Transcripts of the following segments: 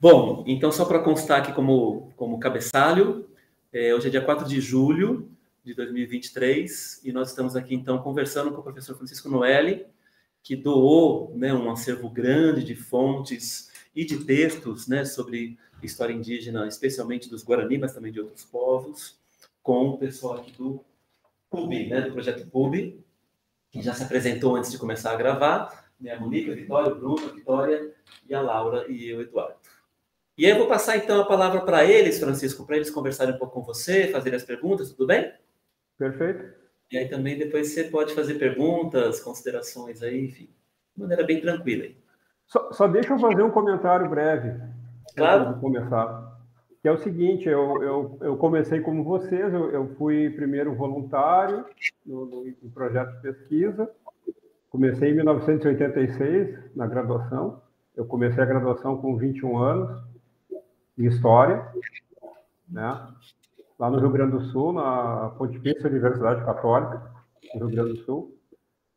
Bom, então só para constar aqui como cabeçalho, hoje é dia 4 de julho de 2023 e nós estamos aqui então conversando com o professor Francisco Noeli, que doou, né, um acervo grande de fontes e de textos, né, sobre história indígena, especialmente dos Guarani, mas também de outros povos, com o pessoal aqui do PUB, né, do projeto PUB, que já se apresentou antes de começar a gravar, né, a Monique, a Vitória, o Bruno, a Vitória e a Laura e eu, Eduardo. E aí eu vou passar então a palavra para eles, Francisco, para eles conversarem um pouco com você, fazerem as perguntas, tudo bem? Perfeito. E aí também depois você pode fazer perguntas, considerações aí, enfim, de maneira bem tranquila aí. Só deixa eu fazer um comentário breve antes de Claro? começar. Que é o seguinte, eu comecei como vocês, eu fui primeiro voluntário no projeto de pesquisa, comecei em 1986, na graduação, eu comecei a graduação com 21 anos, em História, né? Lá no Rio Grande do Sul, na Pontifícia Universidade Católica, do Rio Grande do Sul.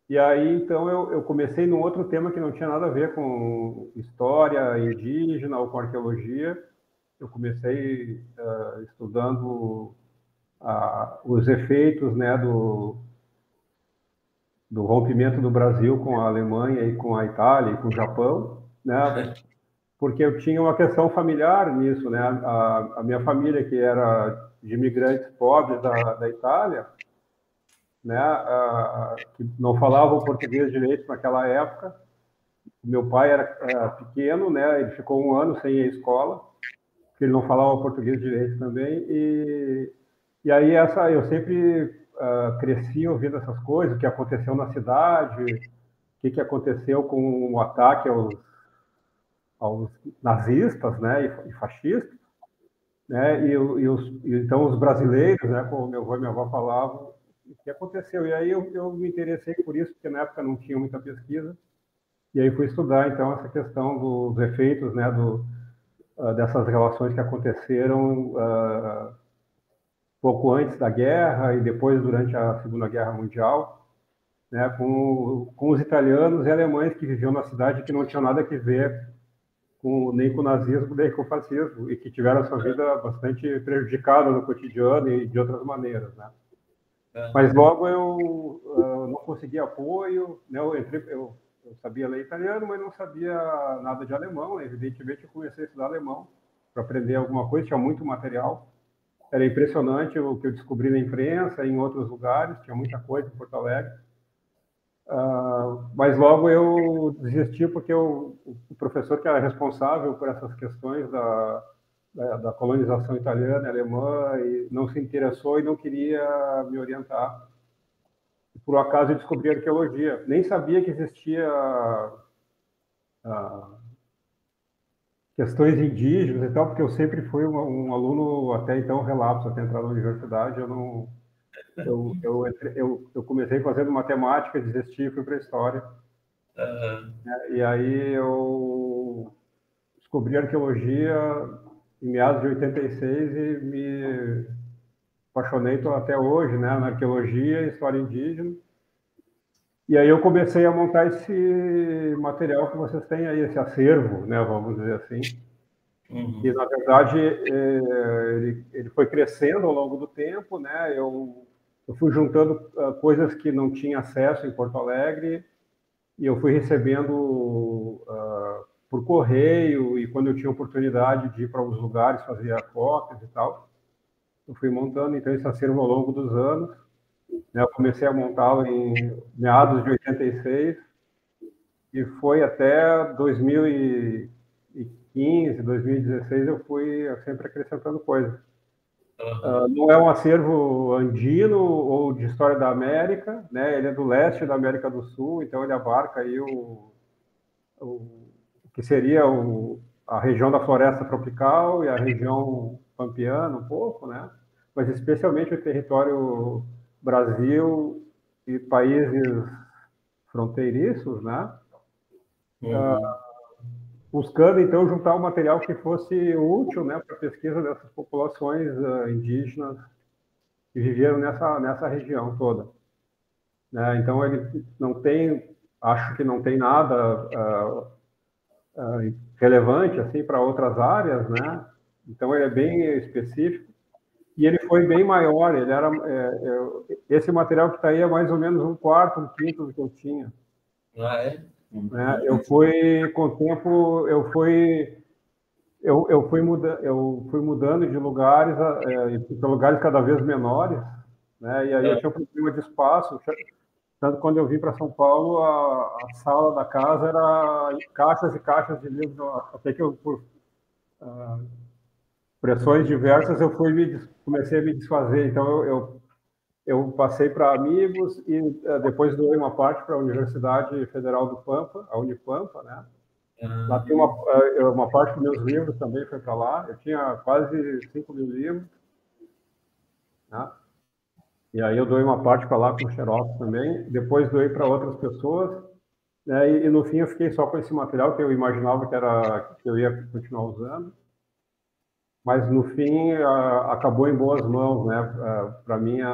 E aí, então, eu comecei num outro tema que não tinha nada a ver com história indígena ou com arqueologia. Eu comecei estudando os efeitos, né, do rompimento do Brasil com a Alemanha e com a Itália e com o Japão, né, porque eu tinha uma questão familiar nisso, né, a minha família, que era de imigrantes pobres da Itália, né, que não falavam português direito naquela época. Meu pai era pequeno, né, ele ficou um ano sem ir à escola, porque ele não falava português direito também, e aí eu sempre cresci ouvindo essas coisas, o que aconteceu na cidade, o que aconteceu com o ataque aos nazistas, né, e fascistas, né, então os brasileiros, né, como meu avô e minha avó falavam, o que aconteceu. E aí eu me interessei por isso, porque na época não tinha muita pesquisa, e aí fui estudar então essa questão dos efeitos, né, dessas relações que aconteceram pouco antes da guerra e depois durante a Segunda Guerra Mundial, né, com os italianos e alemães que viviam na cidade, que não tinham nada a ver nem com o nazismo, nem com o fascismo, e que tiveram a sua vida bastante prejudicada no cotidiano e de outras maneiras, né. Mas logo eu não consegui apoio, né, eu sabia ler italiano, mas não sabia nada de alemão. Evidentemente, eu comecei a estudar alemão para aprender alguma coisa, tinha muito material. Era impressionante o que eu descobri na imprensa, em outros lugares, tinha muita coisa em Porto Alegre. Mas logo eu desisti porque o professor que era responsável por essas questões da colonização italiana e alemã e não se interessou e não queria me orientar. E por acaso eu descobri arqueologia. Nem sabia que existia questões indígenas e tal, porque eu sempre fui um aluno até então relapso, até entrar na universidade. Eu comecei fazendo matemática, desisti e fui para a história. E aí eu descobri arqueologia em meados de 86 e me apaixonei até hoje, né, na arqueologia e história indígena. E aí eu comecei a montar esse material que vocês têm aí, esse acervo, né, vamos dizer assim. E, na verdade, ele foi crescendo ao longo do tempo, né? Eu fui juntando coisas que não tinha acesso em Porto Alegre e eu fui recebendo por correio, e quando eu tinha oportunidade de ir para alguns lugares, fazia cópias e tal. Eu fui montando, então, esse acervo ao longo dos anos. Né? Eu comecei a montá-lo em meados de 86 e foi até 2015, 2016, eu fui sempre acrescentando coisas. Não é um acervo andino ou de história da América, né? Ele é do leste da América do Sul, então ele abarca aí o que seria a região da floresta tropical e a região pampeana um pouco, né? Mas especialmente o território Brasil e países fronteiriços, né? Buscando então juntar um material que fosse útil, né, para a pesquisa dessas populações indígenas que viveram nessa região toda, né? Então ele não tem, acho que não tem nada relevante assim para outras áreas, né? Então ele é bem específico e ele foi bem maior. Ele era esse material que está aí é mais ou menos um quarto, um quinto do que eu tinha. Ah, é? Né? Eu fui com o tempo, eu fui mudando de lugares para lugares cada vez menores, né? E aí eu tinha um problema de espaço. Tanto quando eu vim para São Paulo, a sala da casa era caixas e caixas de livros, até que eu, por pressões diversas, comecei a me desfazer. Então, eu passei para amigos e depois doei uma parte para a Universidade Federal do Pampa, a Unipampa, né? Lá tem uma parte dos meus livros também foi para lá. Eu tinha quase 5.000 livros, né? E aí eu doei uma parte para lá com xerox também. Depois doei para outras pessoas. Né? E no fim eu fiquei só com esse material que eu imaginava que eu ia continuar usando, mas no fim acabou em boas mãos, né? Para minha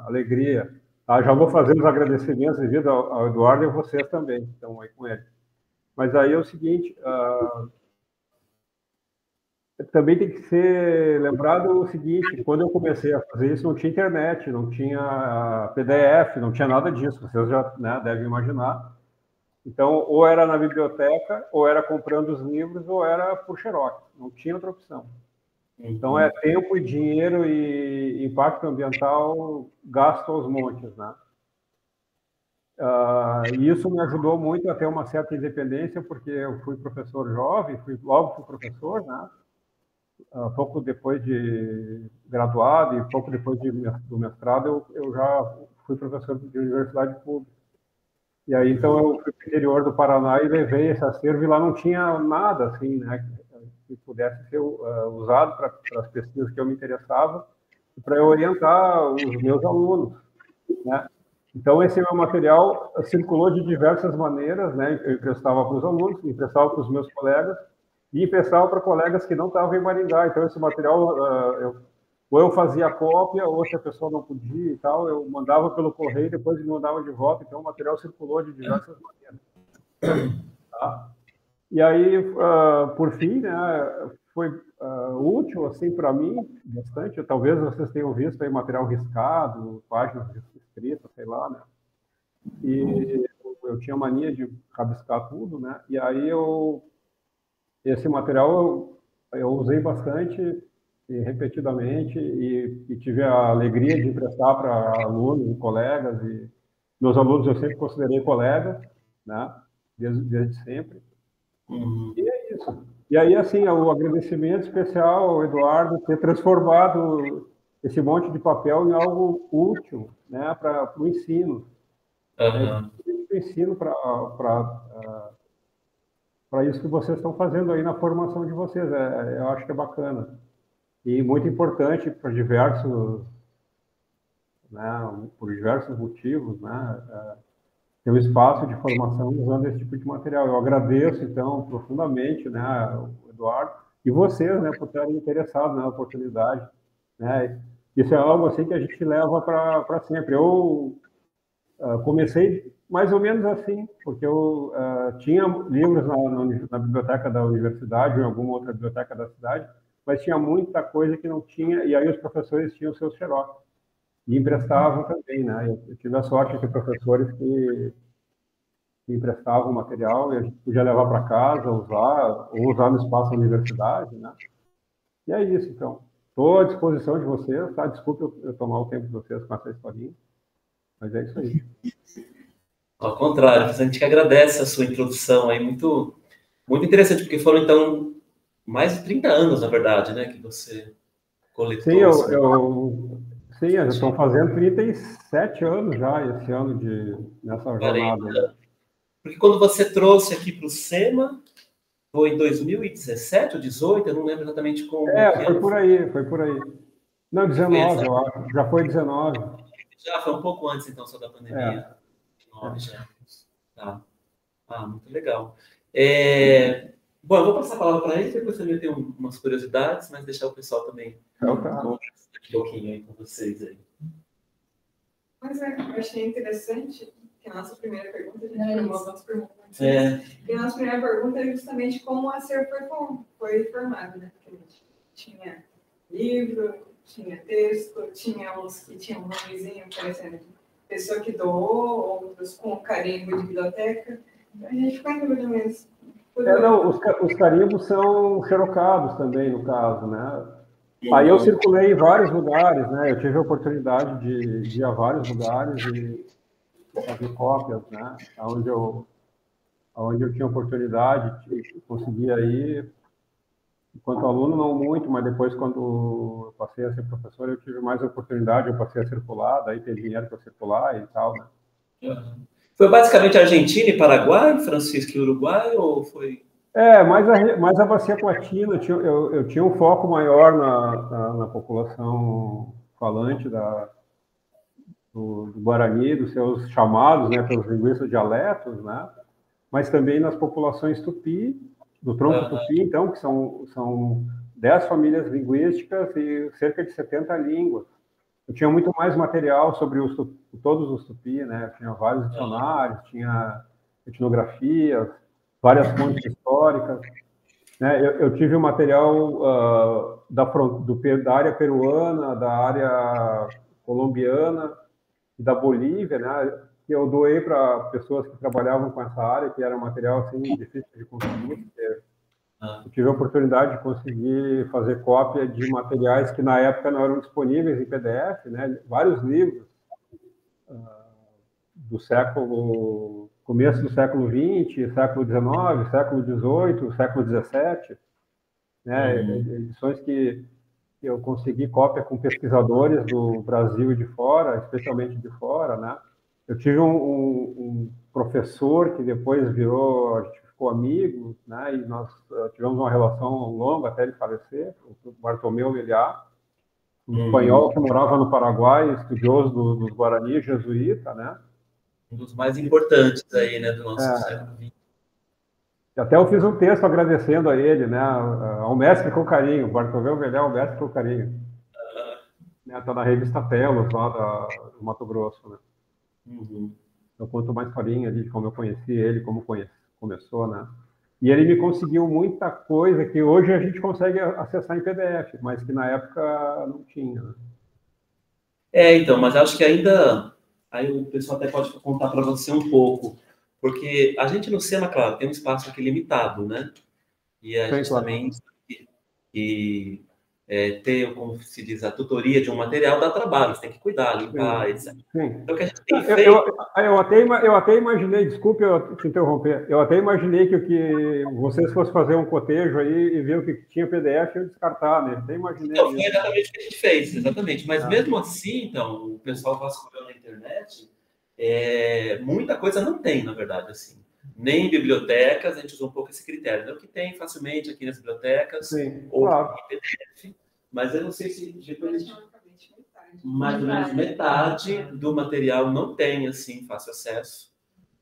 alegria. Já vou fazer os agradecimentos devido ao Eduardo e a vocês também, estão aí com ele. Mas aí é o seguinte, também tem que ser lembrado o seguinte: quando eu comecei a fazer isso, não tinha internet, não tinha PDF, não tinha nada disso. Vocês já, né, devem imaginar. Então, ou era na biblioteca, ou era comprando os livros, ou era por xerox. Não tinha outra opção. Então, é tempo e dinheiro e impacto ambiental gasto aos montes, né? E isso me ajudou muito a ter uma certa independência, porque eu fui professor jovem, logo fui professor, né? Pouco depois de graduado e pouco depois do mestrado, eu já fui professor de universidade pública. E aí, então, eu fui para o interior do Paraná e levei esse acervo, e lá não tinha nada, assim, né, que pudesse ser usado para as pesquisas que eu me interessava, e para eu orientar os meus alunos, né. Então, esse meu material circulou de diversas maneiras, né, eu emprestava para os alunos, emprestava para os meus colegas, e emprestava para colegas que não estavam em Maringá. Então, esse material, ou eu fazia cópia, ou se a pessoa não podia e tal, eu mandava pelo correio, depois me mandava de volta. Então, o material circulou de diversas maneiras. Tá? E aí, por fim, né, foi útil, assim, para mim, bastante. Talvez vocês tenham visto aí material riscado, páginas escritas, sei lá, né? E eu tinha mania de rabiscar tudo, né? E aí esse material eu usei bastante e repetidamente e tive a alegria de emprestar para alunos e colegas, e meus alunos eu sempre considerei colegas, né? Desde sempre. E é isso. E aí, assim, o agradecimento especial ao Eduardo ter transformado esse monte de papel em algo útil, né, para o ensino. O ensino para isso que vocês estão fazendo aí na formação de vocês. Eu acho que é bacana. E muito importante para diversos, né, por diversos motivos, né, ter um espaço de formação usando esse tipo de material. Eu agradeço, então, profundamente, né, o Eduardo, e vocês, né, por terem interessado na oportunidade, né. Isso é algo assim que a gente leva para sempre. Eu comecei mais ou menos assim, porque eu tinha livros na biblioteca da universidade, ou em alguma outra biblioteca da cidade, mas tinha muita coisa que não tinha, e aí os professores tinham seus xerox, e emprestavam também, né? Eu tive a sorte de ter professores que emprestavam material, e a gente podia levar para casa, usar, ou usar no espaço da universidade, né? E é isso, então. Estou à disposição de vocês, tá? Desculpe eu tomar o tempo de vocês com essa historinha, mas é isso aí. Ao contrário, a gente que agradece a sua introdução aí, muito, muito interessante, porque foram, então, mais de 30 anos, na verdade, né, que você coletou. Sim, eles estão fazendo 37 anos já, esse ano, nessa jornada. Porque quando você trouxe aqui para o SEMA, foi em 2017 ou 2018, eu não lembro exatamente como. Foi por aí. Não, 19, eu acho. Já foi 19. Já foi um pouco antes, então, só da pandemia. 19 já. Tá. Muito legal. Bom, eu vou passar a palavra para ele, depois também tem umas curiosidades, mas deixar o pessoal também conversar um pouquinho aí com vocês aí. Mas eu achei interessante que a nossa primeira pergunta, a gente formou as nossas perguntas. E a nossa primeira pergunta é justamente como o acervo foi formado, né? Porque a gente tinha livro, tinha texto, tinha uns que tinham um nomezinho parecendo pessoa que doou, outros com carimbo de biblioteca. Então, a gente ficou em dúvida mesmo. Não, os carimbos são xerocados também, no caso, né? Aí eu circulei em vários lugares, né? Eu tive a oportunidade de ir a vários lugares e fazer cópias, né? Onde eu tinha oportunidade, conseguia ir. Enquanto aluno, não muito, mas depois, quando eu passei a ser professor, eu tive mais oportunidade, eu passei a circular, daí ter dinheiro para circular e tal, né? Foi basicamente Argentina e Paraguai, Francisco e Uruguai, ou foi... mais a bacia platina, eu tinha um foco maior na população falante do Guarani, dos seus chamados, né, pelos linguistas dialetos, né, mas também nas populações tupi, do tronco tupi, então, que são 10 famílias linguísticas e cerca de 70 línguas. Eu tinha muito mais material sobre todos os tupi, né, eu tinha vários dicionários, tinha etnografias, várias fontes históricas, né? Eu tive o material da área peruana, da área colombiana e da Bolívia, né? Que eu doei para pessoas que trabalhavam com essa área, que era um material assim difícil de conseguir. Eu tive a oportunidade de conseguir fazer cópia de materiais que na época não eram disponíveis em PDF, né? Vários livros do começo do século XX, século XIX, século XVIII, século XVII, né? Edições que eu consegui cópia com pesquisadores do Brasil e de fora, especialmente de fora, né? Eu tive um professor que depois a gente ficou amigo, né? E nós tivemos uma relação longa até ele falecer, o Bartolomeu Meliá, um espanhol que morava no Paraguai, estudioso dos Guarani, jesuíta, né? Um dos mais importantes aí, né, do nosso século XX. Até eu fiz um texto agradecendo a ele, né, ao mestre com carinho, Bartolomeu Meliá, ao mestre com carinho. Está na revista Telos, lá do Mato Grosso, né? Eu conto uma historinha ali de como eu conheci ele, como começou, né? E ele me conseguiu muita coisa que hoje a gente consegue acessar em PDF, mas que na época não tinha, né? Então, mas acho que ainda... Aí o pessoal até pode contar para você um pouco, porque a gente no SEMA, claro, tem um espaço aqui limitado, né? E a gente também ter, como se diz, a tutoria de um material dá trabalho, você tem que cuidar, limpar, etc. Então, o que a gente tem feito... Eu até imaginei, desculpe eu te interromper, eu até imaginei que vocês fossem fazer um cotejo aí e ver o que tinha PDF e eu descartar, né? Até imaginei. Então, foi exatamente o que a gente fez, exatamente. Mas mesmo assim, então, o pessoal vasculhando na internet, muita coisa não tem, na verdade, assim. Nem em bibliotecas, a gente usa um pouco esse critério, né? O que tem facilmente aqui nas bibliotecas, ou em PDF, mas eu não sei se mais ou menos metade do material não tem, assim, fácil acesso.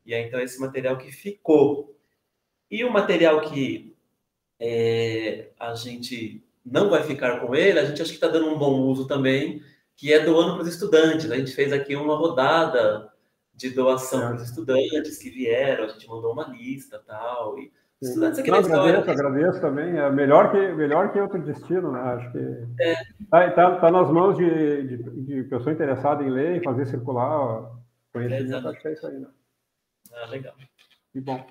E aí, então, esse material que ficou. E o material que a gente não vai ficar com ele, a gente acha que está dando um bom uso também, que é doando para os estudantes. A gente fez aqui uma rodada de doação para os estudantes que vieram, a gente mandou uma lista e tal. E estudantes aqui da história. Agradeço também. É melhor que outro destino, né? Acho que tá nas mãos de pessoa interessada em ler e fazer circular conhecimento. Acho que é isso aí, né? Legal. Que bom.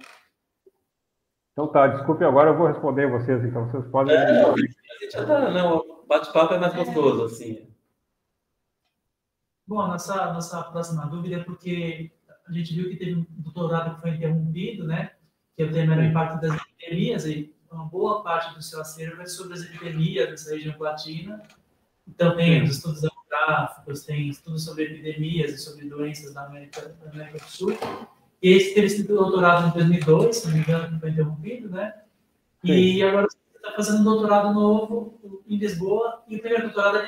Então tá, desculpe, agora eu vou responder vocês, então vocês podem... a gente já tá, não, o bate-papo é mais gostoso, assim. Bom, a nossa próxima dúvida é porque a gente viu que teve um doutorado que foi interrompido, né? Que o tema era o impacto das epidemias, e uma boa parte do seu acervo é sobre as epidemias nessa região platina. Então, tem os estudos demográficos, tem estudos sobre epidemias e sobre doenças da América do Sul. E esse teve esse doutorado em 2002, se não me engano, que foi interrompido, né? E agora você está fazendo um doutorado novo em Lisboa, e o primeiro doutorado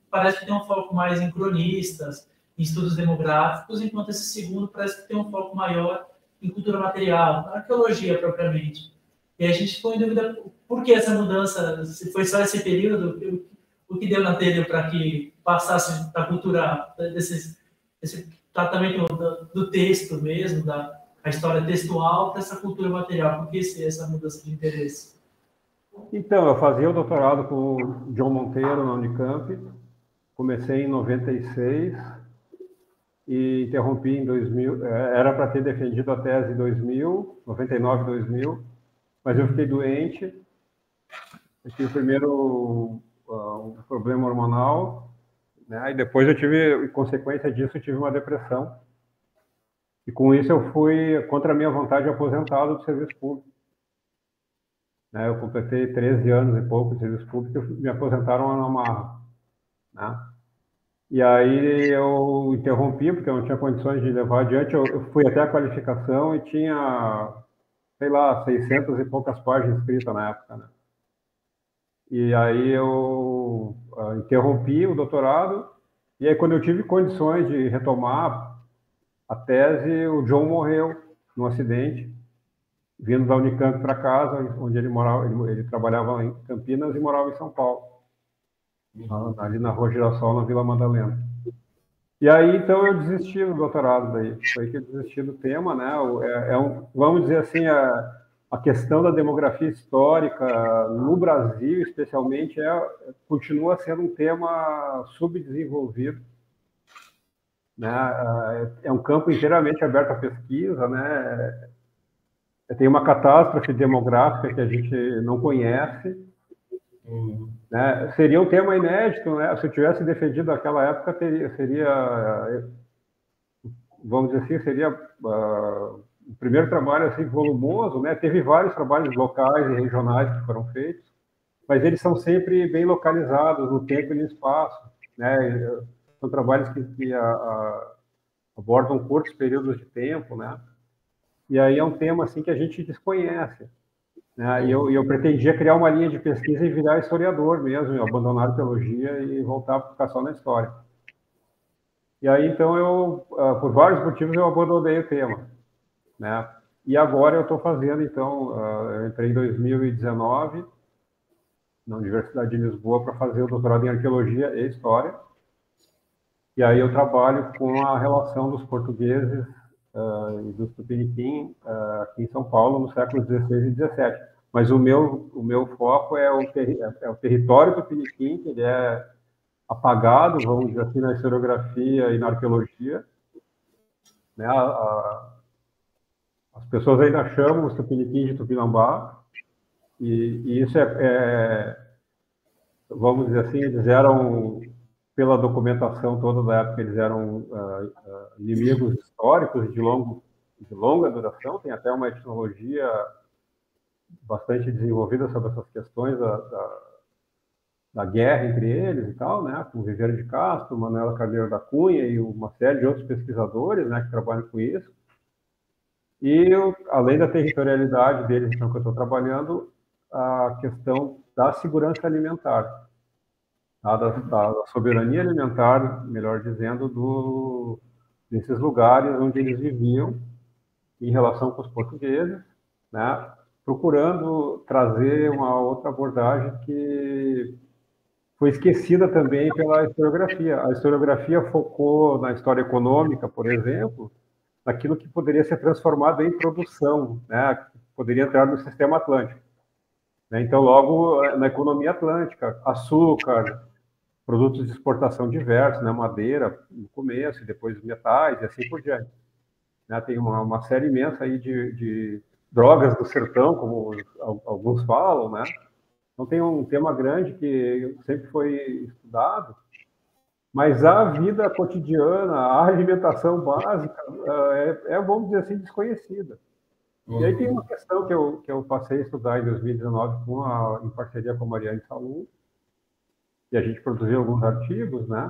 parece que tem um foco mais em cronistas, em estudos demográficos, enquanto esse segundo parece que tem um foco maior em cultura material, arqueologia propriamente. E a gente ficou em dúvida por que essa mudança, se foi só esse período, o que deu na telha para que passasse a cultura desse tratamento do texto mesmo, a história textual para essa cultura material? Por que essa mudança de interesse? Então, eu fazia o doutorado com o John Monteiro na Unicamp, comecei em 96 e interrompi em 2000, era para ter defendido a tese em 2000, 99, 2000, mas eu fiquei doente, eu tive primeiro um problema hormonal, né, e depois eu tive, em consequência disso, eu tive uma depressão, e com isso eu fui, contra a minha vontade, aposentado do serviço público. Eu completei 13 anos e pouco de serviço público e me aposentaram na marra, né? E aí eu interrompi, porque eu não tinha condições de levar adiante. Eu fui até a qualificação e tinha, sei lá, 600 e poucas páginas escritas na época, né? E aí eu interrompi o doutorado, e aí quando eu tive condições de retomar a tese, o John morreu num acidente, vindo da Unicamp para casa, onde ele morava, ele trabalhava em Campinas e morava em São Paulo, ali na Rua Girassol, na Vila Madalena. E aí, então, eu desisti do doutorado daí. Foi que eu desisti do tema, né? Vamos dizer assim, a questão da demografia histórica no Brasil, especialmente, continua sendo um tema subdesenvolvido, né? É um campo inteiramente aberto à pesquisa, né? Tem uma catástrofe demográfica que a gente não conhece, né? Seria um tema inédito, né? Se eu tivesse defendido naquela época, seria, vamos dizer assim, seria o primeiro trabalho assim volumoso, né? Teve vários trabalhos locais e regionais que foram feitos, mas eles são sempre bem localizados no tempo e no espaço, né? São trabalhos que abordam curtos períodos de tempo, né? E aí é um tema assim que a gente desconhece, né? E eu pretendia criar uma linha de pesquisa e virar historiador mesmo, abandonar a teologia e voltar a ficar só na história. E aí então por vários motivos eu abandonei o tema, né? E agora eu estou fazendo, então, eu entrei em 2019 na Universidade de Lisboa para fazer o doutorado em arqueologia e história. E aí eu trabalho com a relação dos portugueses e dos tupiniquim aqui em São Paulo no século XVI e XVII. Mas o meu foco é o território tupiniquim, que ele é apagado, vamos dizer assim, na historiografia e na arqueologia, né? As pessoas ainda chamam os tupiniquins de Tupinambá, e isso vamos dizer assim, eles eram, pela documentação toda da época, eles eram inimigos históricos de longa duração. Tem até uma etnologia bastante desenvolvida sobre essas questões da guerra entre eles e tal, né? Com Viveiro de Castro, Manuela Carneiro da Cunha e uma série de outros pesquisadores, né, que trabalham com isso. E, além da territorialidade deles, então, que eu estou trabalhando, a questão da segurança alimentar, da soberania alimentar, melhor dizendo, desses lugares onde eles viviam em relação com os portugueses, né, procurando trazer uma outra abordagem que foi esquecida também pela historiografia. A historiografia focou na história econômica, por exemplo, naquilo que poderia ser transformado em produção, né, que poderia entrar no sistema atlântico. Então, logo, na economia atlântica, açúcar, produtos de exportação diversos, né, madeira no começo, e depois metais, e assim por diante. Tem uma série imensa aí de drogas do sertão, como alguns falam, né? Então, tem um tema grande que sempre foi estudado, mas a vida cotidiana, a alimentação básica, vamos dizer assim, desconhecida. E aí tem uma questão que eu passei a estudar em 2019 em parceria com a Mariane Salum, e a gente produziu alguns artigos, né,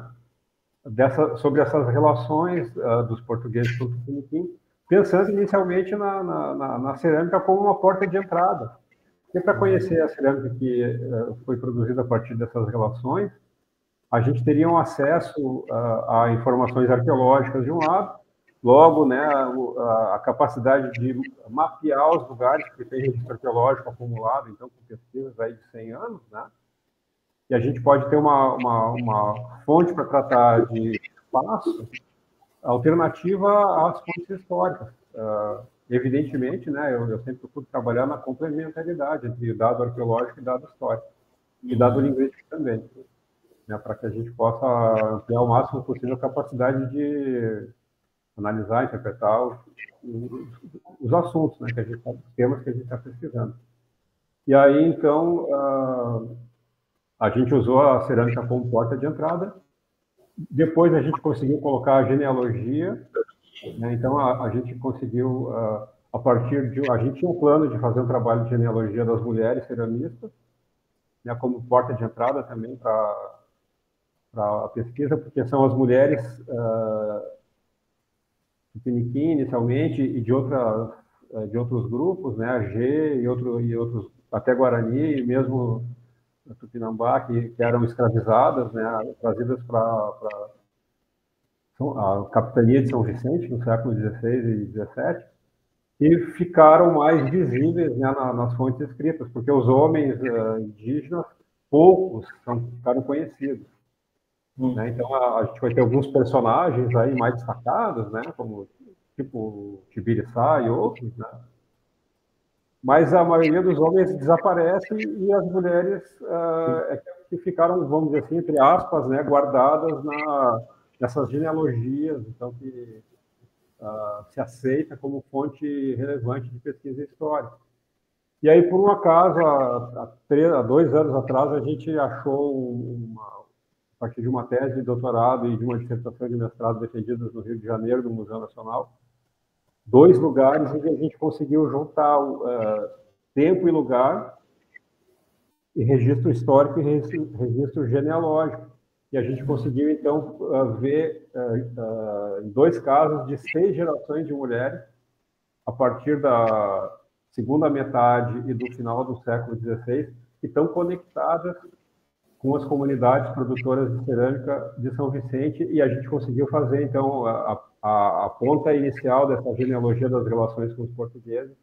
sobre essas relações dos portugueses com o tupiniquim, pensando inicialmente na cerâmica como uma porta de entrada. E para conhecer a cerâmica que foi produzida a partir dessas relações, a gente teria um acesso a informações arqueológicas de um lado, logo, né, a capacidade de mapear os lugares que tem registro arqueológico acumulado, então, com pesquisas aí de 100 anos, né? E a gente pode ter uma fonte para tratar de espaço alternativa às fontes históricas. Evidentemente, né, eu sempre procuro trabalhar na complementaridade entre dado arqueológico e dado histórico, e dado linguístico também, né, para que a gente possa ampliar o máximo possível a capacidade de analisar, interpretar os assuntos, né, os temas que a gente está pesquisando. E aí, então, a gente usou a cerâmica como porta de entrada. Depois a gente conseguiu colocar a genealogia, né? Então a gente conseguiu, a partir de... A gente tinha um plano de fazer um trabalho de genealogia das mulheres ceramistas, né, como porta de entrada também para a pesquisa, porque são as mulheres Tupiniquim, inicialmente, e de outros grupos, né, a G e outros, até Guarani, e mesmo Tupinambá, que eram escravizadas, né, trazidas para a capitania de São Vicente, no século XVI e XVII, e ficaram mais visíveis, né, nas fontes escritas, porque os homens indígenas, poucos, ficaram conhecidos. Né? Então, a gente vai ter alguns personagens aí mais destacados, né, como tipo Tibiriçá e outros, né? Mas a maioria dos homens desaparece e as mulheres que ficaram, vamos dizer assim, entre aspas, né, guardadas nessas genealogias, então que se aceita como fonte relevante de pesquisa histórica. E aí, por um acaso, há 2 anos atrás, a gente achou, a partir de uma tese de doutorado e de uma dissertação de mestrado defendidas no Rio de Janeiro, no Museu Nacional, 2 lugares em que a gente conseguiu juntar tempo e lugar, e registro histórico e registro genealógico. E a gente conseguiu, então, ver, em 2 casos, de 6 gerações de mulheres, a partir da segunda metade e do final do século XVI, que estão conectadas com as comunidades produtoras de cerâmica de São Vicente, e a gente conseguiu fazer, então, a ponta inicial dessa genealogia das relações com os portugueses,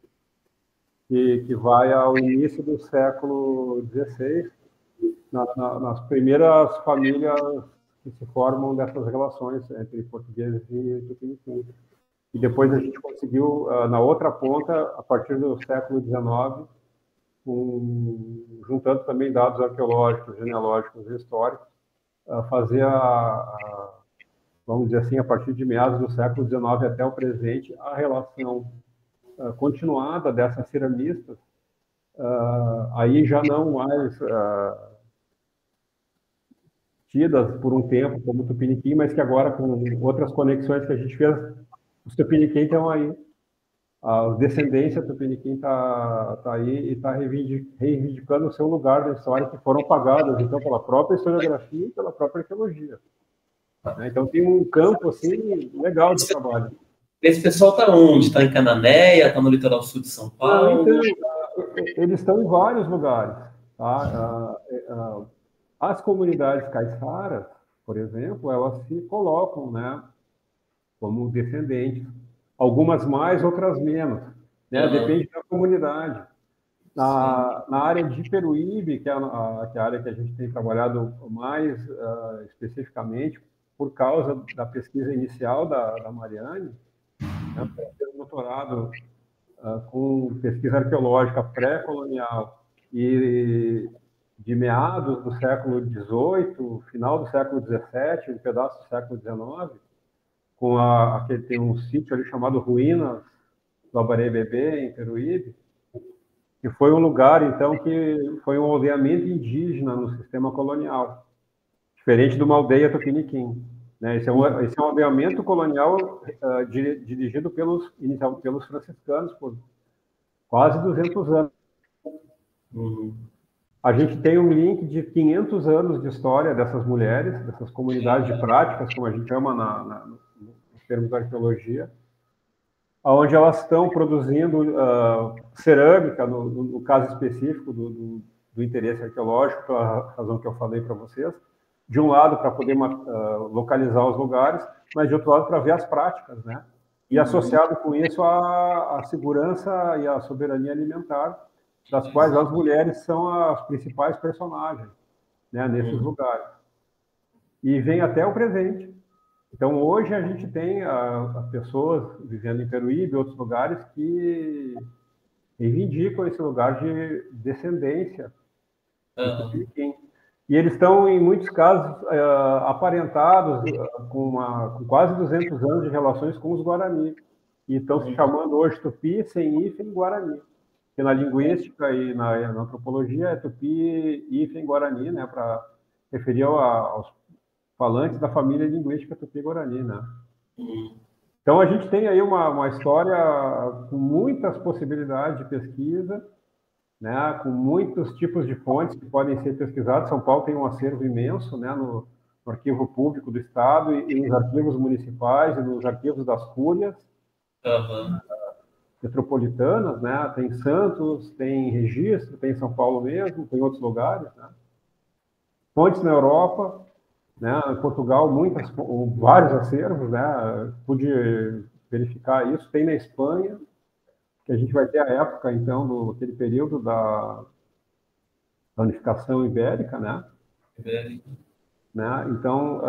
que vai ao início do século XVI, nas primeiras famílias que se formam dessas relações entre portugueses e tupiniquins. E depois a gente conseguiu, na outra ponta, a partir do século XIX, juntando também dados arqueológicos, genealógicos e históricos, fazer vamos dizer assim, a partir de meados do século XIX até o presente, a relação continuada dessas ceramistas, aí já não mais tidas por um tempo como Tupiniquim, mas que agora, com outras conexões que a gente fez, os Tupiniquim estão aí. A descendência Tupiniquim está aí e está reivindicando o seu lugar na história, que foram pagadas, então, pela própria historiografia e pela própria arqueologia. Então, tem um campo, assim, legal de trabalho. Esse pessoal está onde? Está em Cananéia? Está no litoral sul de São Paulo? Então, eles estão em vários lugares. Tá? As comunidades caiçaras, por exemplo, elas se colocam, né, como descendentes. Algumas mais, outras menos. Né? Depende da comunidade. Na área de Peruíbe, que é a área que a gente tem trabalhado mais especificamente, por causa da pesquisa inicial da Mariane, né, fez um doutorado com pesquisa arqueológica pré-colonial e de meados do século XVIII, final do século XVII, um pedaço do século XIX, que tem um sítio ali chamado Ruínas do Abarebebê, em Peruíbe, que foi um lugar, então, que foi um aldeamento indígena no sistema colonial, diferente de uma aldeia tupiniquim. Né? Esse é um aldeamento colonial dirigido pelos franciscanos por quase 200 anos. A gente tem um link de 500 anos de história dessas mulheres, dessas comunidades de práticas, como a gente chama nos termos da arqueologia, onde elas estão produzindo cerâmica, no caso específico do interesse arqueológico, pela razão que eu falei para vocês, de um lado para poder localizar os lugares, mas de outro lado para ver as práticas, né? E associado com isso a segurança e a soberania alimentar, das quais as mulheres são as principais personagens, né, nesses lugares. E vem até o presente. Então, hoje a gente tem pessoas vivendo em Peruíbe e outros lugares que reivindicam esse lugar de descendência. E eles estão, em muitos casos, aparentados com quase 200 anos de relações com os Guarani. E estão se chamando hoje Tupi, sem hífen, Guarani. Que na linguística e na antropologia é Tupi, hífen, Guarani, né, para referir aos falantes da família linguística Tupi-Guarani, né? Então, a gente tem aí uma história com muitas possibilidades de pesquisa, né, com muitos tipos de fontes que podem ser pesquisadas. São Paulo tem um acervo imenso, né, no arquivo público do Estado e nos arquivos municipais e nos arquivos das cúrias metropolitanas, né? Tem Santos, tem registro, tem São Paulo mesmo, tem outros lugares, né? Fontes na Europa, né? Em Portugal, vários acervos, né? Pude verificar isso. Tem na Espanha, que a gente vai ter a época, então, daquele período da unificação ibérica, né? Né? Então,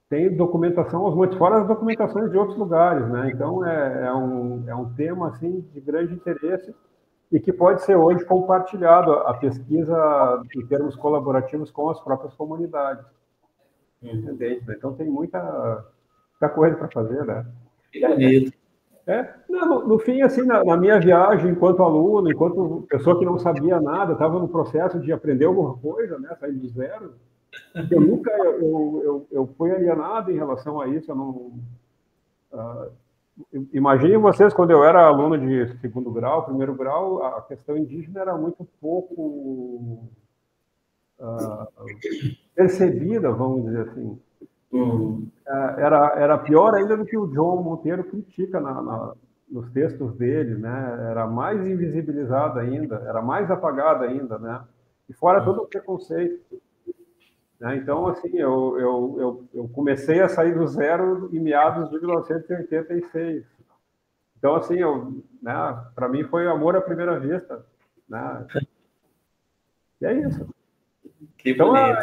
tem documentação aos montes, fora as documentações de outros lugares, né? Então, é um tema, assim, de grande interesse e que pode ser hoje compartilhado, a pesquisa em termos colaborativos com as próprias comunidades. Entendeu? Então, tem muita coisa para fazer, né? Que bonito. No fim, assim, na minha viagem, enquanto aluno, enquanto pessoa que não sabia nada, estava no processo de aprender alguma coisa, né? Sair do zero. Eu fui alienado em relação a isso. Imaginem vocês, quando eu era aluno de segundo grau, primeiro grau, a questão indígena era muito pouco percebida, vamos dizer assim. Era pior ainda do que o João Monteiro critica nos textos dele, né? Era mais invisibilizada ainda, era mais apagada ainda, né? E fora todo o preconceito. Né? Então, assim, eu comecei a sair do zero em meados de 1986. Então, assim, né, para mim foi amor à primeira vista. Né? E é isso. Que então, bonito.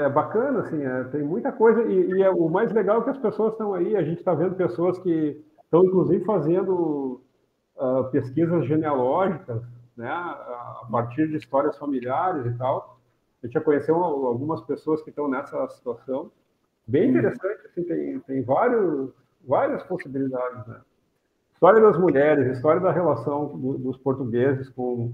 é bacana, assim, tem muita coisa. E o mais legal é que as pessoas estão aí. A gente está vendo pessoas que estão, inclusive, fazendo pesquisas genealógicas, né, a partir de histórias familiares e tal. A gente já conheceu algumas pessoas que estão nessa situação. Bem interessante, assim, tem várias possibilidades, né? História das mulheres, história da relação dos portugueses com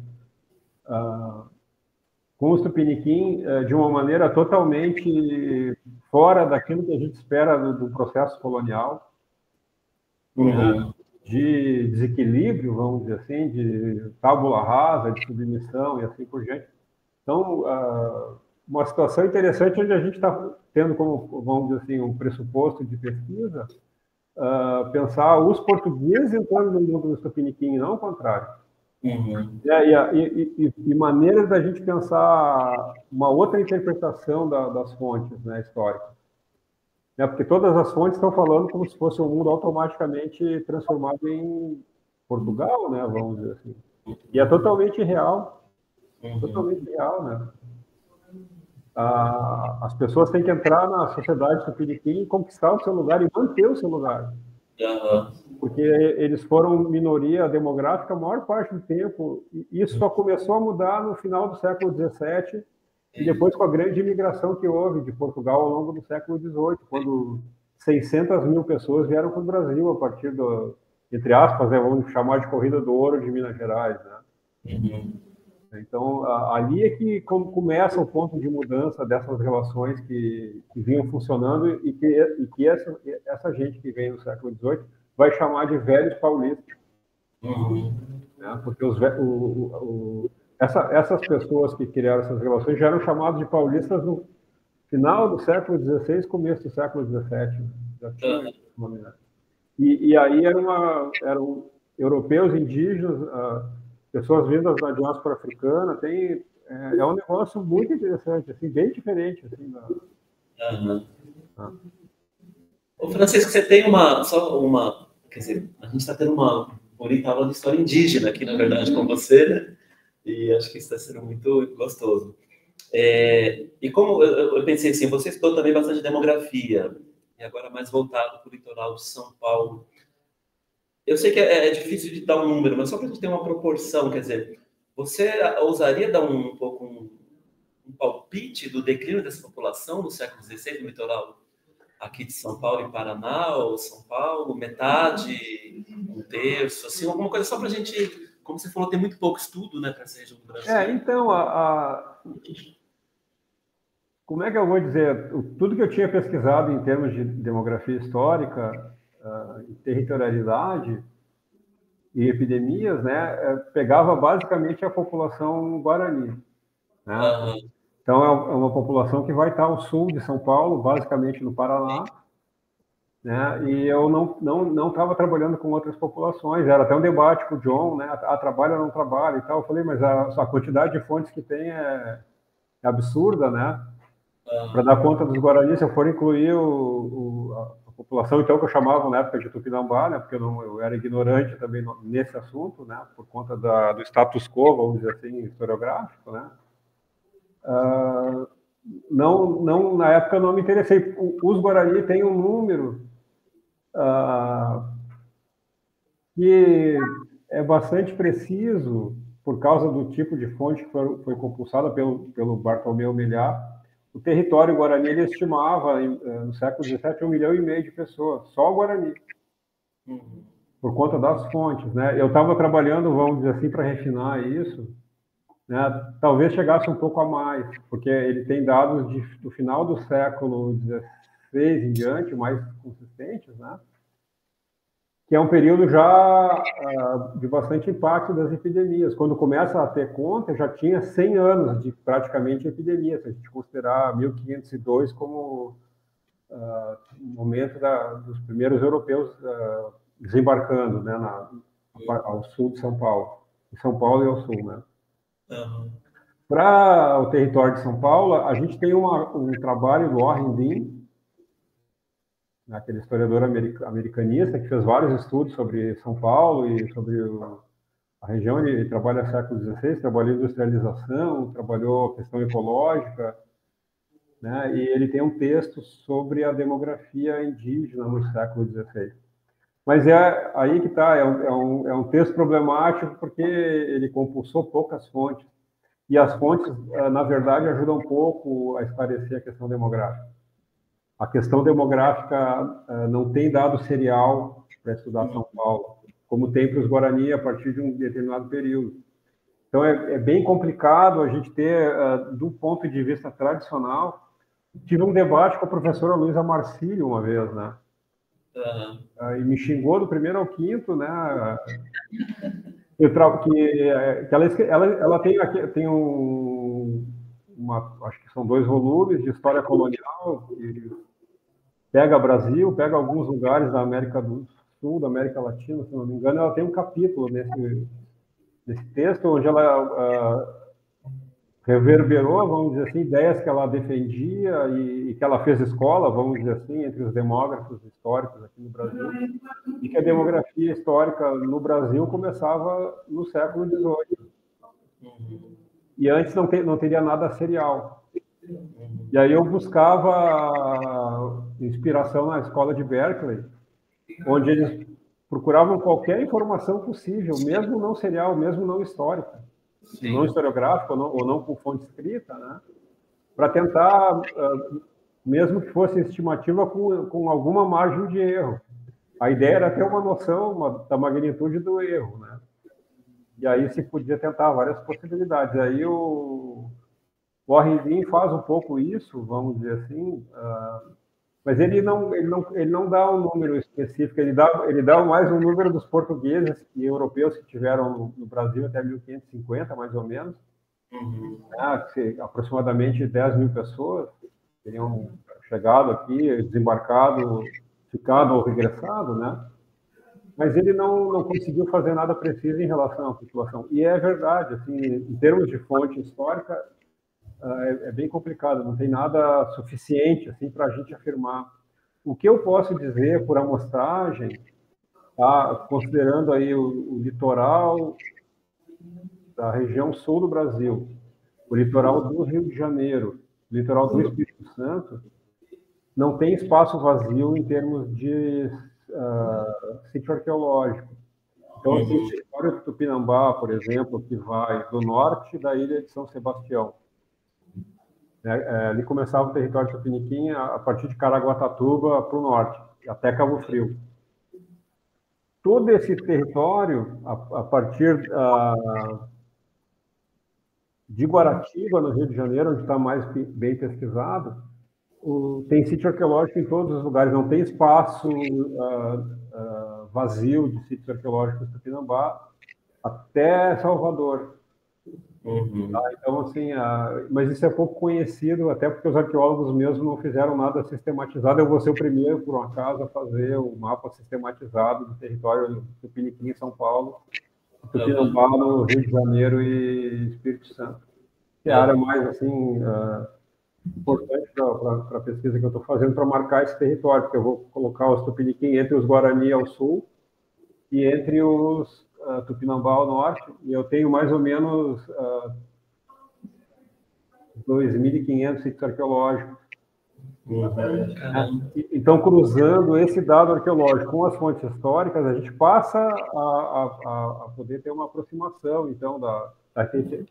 os tupiniquim de uma maneira totalmente fora daquilo que a gente espera do processo colonial, de desequilíbrio, vamos dizer assim, de tábula rasa, de submissão e assim por diante. Então, uma situação interessante onde a gente está tendo como, vamos dizer assim, um pressuposto de pesquisa, pensar os portugueses entrando no mundo dos tupiniquim, não o contrário. E maneiras da gente pensar uma outra interpretação das fontes, né, históricas. Porque todas as fontes estão falando como se fosse um mundo automaticamente transformado em Portugal, né, vamos dizer assim. E é totalmente real. Totalmente real, né? As pessoas têm que entrar na sociedade tupiniquim e conquistar o seu lugar e manter o seu lugar. Porque eles foram minoria demográfica a maior parte do tempo, e isso só começou a mudar no final do século XVII, e depois com a grande imigração que houve de Portugal ao longo do século XVIII, quando 600 mil pessoas vieram para o Brasil a partir entre aspas, né, vamos chamar de Corrida do Ouro de Minas Gerais, né? Então, ali é que começa o ponto de mudança dessas relações que vinham funcionando e que essa gente que vem no século XVIII vai chamar de velhos paulistas. Né? Porque essas pessoas que criaram essas relações já eram chamadas de paulistas no final do século XVI, começo do século XVII. Já tinha esse nome, né? E aí eram europeus, indígenas, pessoas vindas da diáspora africana. É um negócio muito interessante, assim, bem diferente. Assim, Ô, Francisco, você tem quer dizer, a gente está tendo uma bonita aula de história indígena aqui, na verdade, com você, né? E acho que isso está sendo muito gostoso. E como eu pensei assim, você estudou também bastante demografia, e agora mais voltado para o litoral de São Paulo. Eu sei que é difícil de dar um número, mas só para a gente ter uma proporção, quer dizer, você ousaria dar um palpite do declínio dessa população no século XVI, no litoral aqui de São Paulo e Paraná, ou São Paulo, metade, um terço, assim, alguma coisa só para a gente, como você falou, tem muito pouco estudo, né, para essa região do Brasil. Então, como é que eu vou dizer? Tudo que eu tinha pesquisado em termos de demografia histórica, territorialidade e epidemias, né, pegava basicamente a população guarani, né? Então, é uma população que vai estar ao sul de São Paulo, basicamente no Paraná, né? E eu não estava trabalhando com outras populações. Era até um debate com o John, né? Trabalha ou não trabalha e tal. Eu falei, mas a quantidade de fontes que tem é absurda, né? Para dar conta dos guaranis, se eu for incluir a população, então, que eu chamava na época de Tupinambá, né? Porque eu era ignorante também nesse assunto, né? Por conta do status quo, vamos dizer assim, historiográfico, né? Na época eu não me interessei. Os Guarani têm um número que é bastante preciso por causa do tipo de fonte que foi compulsada pelo Bartolomeu Milhar. O território Guarani ele estimava no século XVII 1,5 milhão de pessoas, só o Guarani, por conta das fontes, né? Eu estava trabalhando, vamos dizer assim, para refinar isso, né? Talvez chegasse um pouco a mais, porque ele tem dados do final do século XVI em diante, mais consistentes, né? Que é um período já de bastante impacto das epidemias. Quando começa a ter conta, já tinha 100 anos de praticamente epidemia, se a gente considerar 1502 como o momento dos primeiros europeus desembarcando, né, ao sul de São Paulo. Em São Paulo e ao sul, né? Para o território de São Paulo, a gente tem um trabalho do Warren Dean, aquele historiador americanista que fez vários estudos sobre São Paulo e sobre a região. Ele trabalha no século XVI, trabalhou industrialização, trabalhou a questão ecológica, né? E ele tem um texto sobre a demografia indígena no século XVI. Mas é aí que está, é um texto problemático porque ele compulsou poucas fontes. E as fontes, na verdade, ajudam um pouco a esclarecer a questão demográfica. A questão demográfica não tem dado serial para estudar São Paulo, como tem para os Guarani a partir de um determinado período. Então, é bem complicado a gente ter, do ponto de vista tradicional. Tive um debate com a professora Luísa Marcílio uma vez, né? E me xingou do primeiro ao quinto, né? Ela tem acho que são 2 volumes de história colonial, pega Brasil, pega alguns lugares da América do Sul, da América Latina, se não me engano. Ela tem um capítulo nesse texto onde ela reverberou, vamos dizer assim, ideias que ela defendia e que ela fez escola, vamos dizer assim, entre os demógrafos históricos aqui no Brasil, e que a demografia histórica no Brasil começava no século XVIII. E antes não teria nada serial. E aí eu buscava inspiração na escola de Berkeley, onde eles procuravam qualquer informação possível, mesmo não serial, mesmo não histórica, não historiográfica ou não com fonte escrita, né? Para tentar, mesmo que fosse estimativa, com alguma margem de erro. A ideia era ter uma noção da magnitude do erro, né? E aí se podia tentar várias possibilidades. Aí o Warren Dean faz um pouco isso, vamos dizer assim, mas ele não dá um número específico, ele dá mais um número dos portugueses e europeus que tiveram no Brasil até 1550, mais ou menos, aproximadamente 10 mil pessoas teriam chegado aqui, desembarcado, ficado ou regressado, né? Mas ele não conseguiu fazer nada preciso em relação à população. E é verdade, assim, em termos de fonte histórica, é bem complicado, não tem nada suficiente assim, para a gente afirmar. O que eu posso dizer por amostragem, considerando aí o litoral da região sul do Brasil o litoral do Rio de Janeiro, o litoral do Espírito Santo, não tem espaço vazio em termos de sítio arqueológico. Então, assim, o território do Tupinambá, por exemplo, que vai do norte da ilha de São Sebastião, ali começava o território tupiniquim a partir de Caraguatatuba para o norte, até Cabo Frio. Todo esse território, a partir de Guaratiba, no Rio de Janeiro, onde está mais bem pesquisado, tem sítio arqueológico em todos os lugares, não tem espaço vazio de sítios arqueológicos do Tupinambá até Salvador. Então, assim, mas isso é pouco conhecido, até porque os arqueólogos mesmo não fizeram nada sistematizado. Eu vou ser o primeiro, por um acaso, a fazer o mapa sistematizado do território do Tupiniquim, São Paulo, Tupinambá, no Rio de Janeiro e Espírito Santo. Que é a área mais, assim, importante para a pesquisa que eu estou fazendo, para marcar esse território, porque eu vou colocar os Tupiniquim entre os Guarani ao sul e entre os Tupinambá ao norte, e eu tenho mais ou menos 2.500 sítios arqueológicos. Então, cruzando esse dado arqueológico com as fontes históricas, a gente passa a poder ter uma aproximação, então, da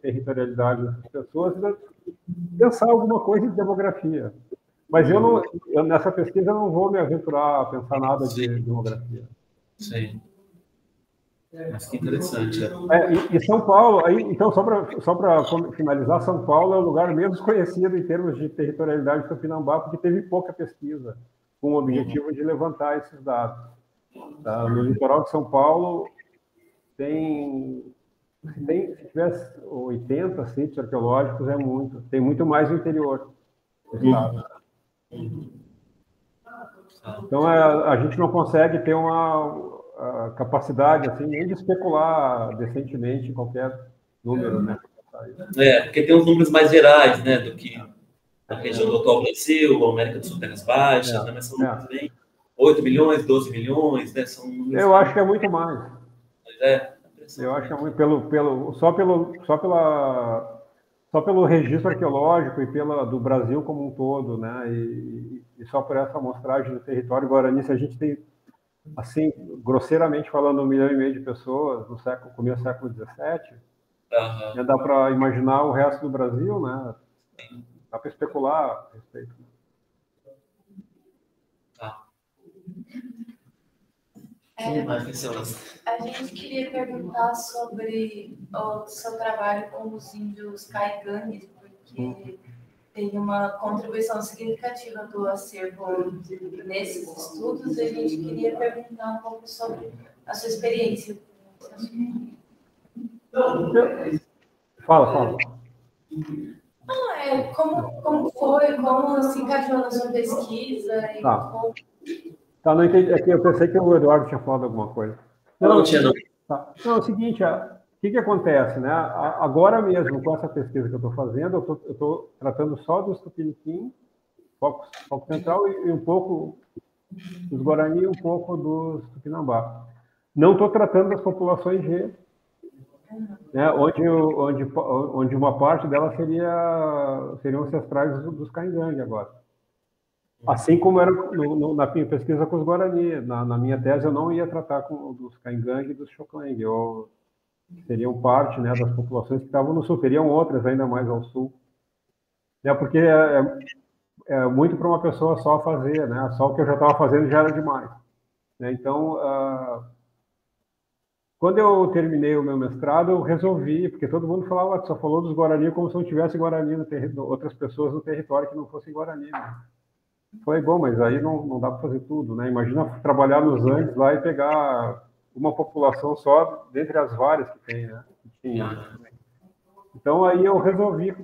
territorialidade dessas pessoas e pensar alguma coisa de demografia. Mas nessa pesquisa, eu não vou me aventurar a pensar nada de demografia. Sim. Mas que interessante. E São Paulo, aí, então, só para finalizar, São Paulo é o lugar menos conhecido em termos de territorialidade do Tupinambá, porque teve pouca pesquisa com o objetivo de levantar esses dados. No litoral de São Paulo, se tivesse 80 sítios arqueológicos, é muito. Tem muito mais no interior do estado. Então, a gente não consegue ter uma capacidade assim, nem de especular decentemente qualquer número, né? Porque tem uns números mais gerais, né, do que a região do atual Brasil, a América do Sul, Terras Baixas, né, mas são números bem 8 milhões, 12 milhões, né? São números. Eu acho que é muito mais. Mas eu acho que é muito só pelo registro arqueológico e do Brasil como um todo, né? E só por essa amostragem do território guarani, se a gente tem, assim, grosseiramente falando, 1,5 milhão de pessoas no começo do século XVII, dá para imaginar o resto do Brasil, né? Dá para especular a respeito. A gente queria perguntar sobre o seu trabalho com os índios caigangues, porque tem uma contribuição significativa do acervo nesses estudos, e a gente queria perguntar um pouco sobre a sua experiência. Fala. Como foi, como se encaixou na sua pesquisa? Não entendi. É que eu pensei que o Eduardo tinha falado alguma coisa. Não tinha, não. Não, é o seguinte, o que acontece, né? Agora mesmo, com essa pesquisa que eu estou fazendo, eu estou tratando só dos Tupiniquim, foco central, e um pouco dos Guarani e um pouco dos Tupinambá. Não estou tratando das populações G, né? onde uma parte delas seriam ancestrais dos Caingangue agora. Assim como era na minha pesquisa com os Guarani. Na minha tese, eu não ia tratar dos Caingangue e dos Xoclengue. Seriam parte, né, das populações que estavam no sul. Teriam outras ainda mais ao sul. Porque é muito para uma pessoa só fazer, né? Só o que eu já estava fazendo já era demais. Então, quando eu terminei o meu mestrado, eu resolvi, porque todo mundo falava, só falou dos Guarani como se não tivesse Guarani outras pessoas no território que não fossem Guarani, né? Falei, bom, mas aí não dá para fazer tudo, né? Imagina trabalhar nos Andes lá e pegar uma população só dentre as várias que tem, né? Então, aí eu resolvi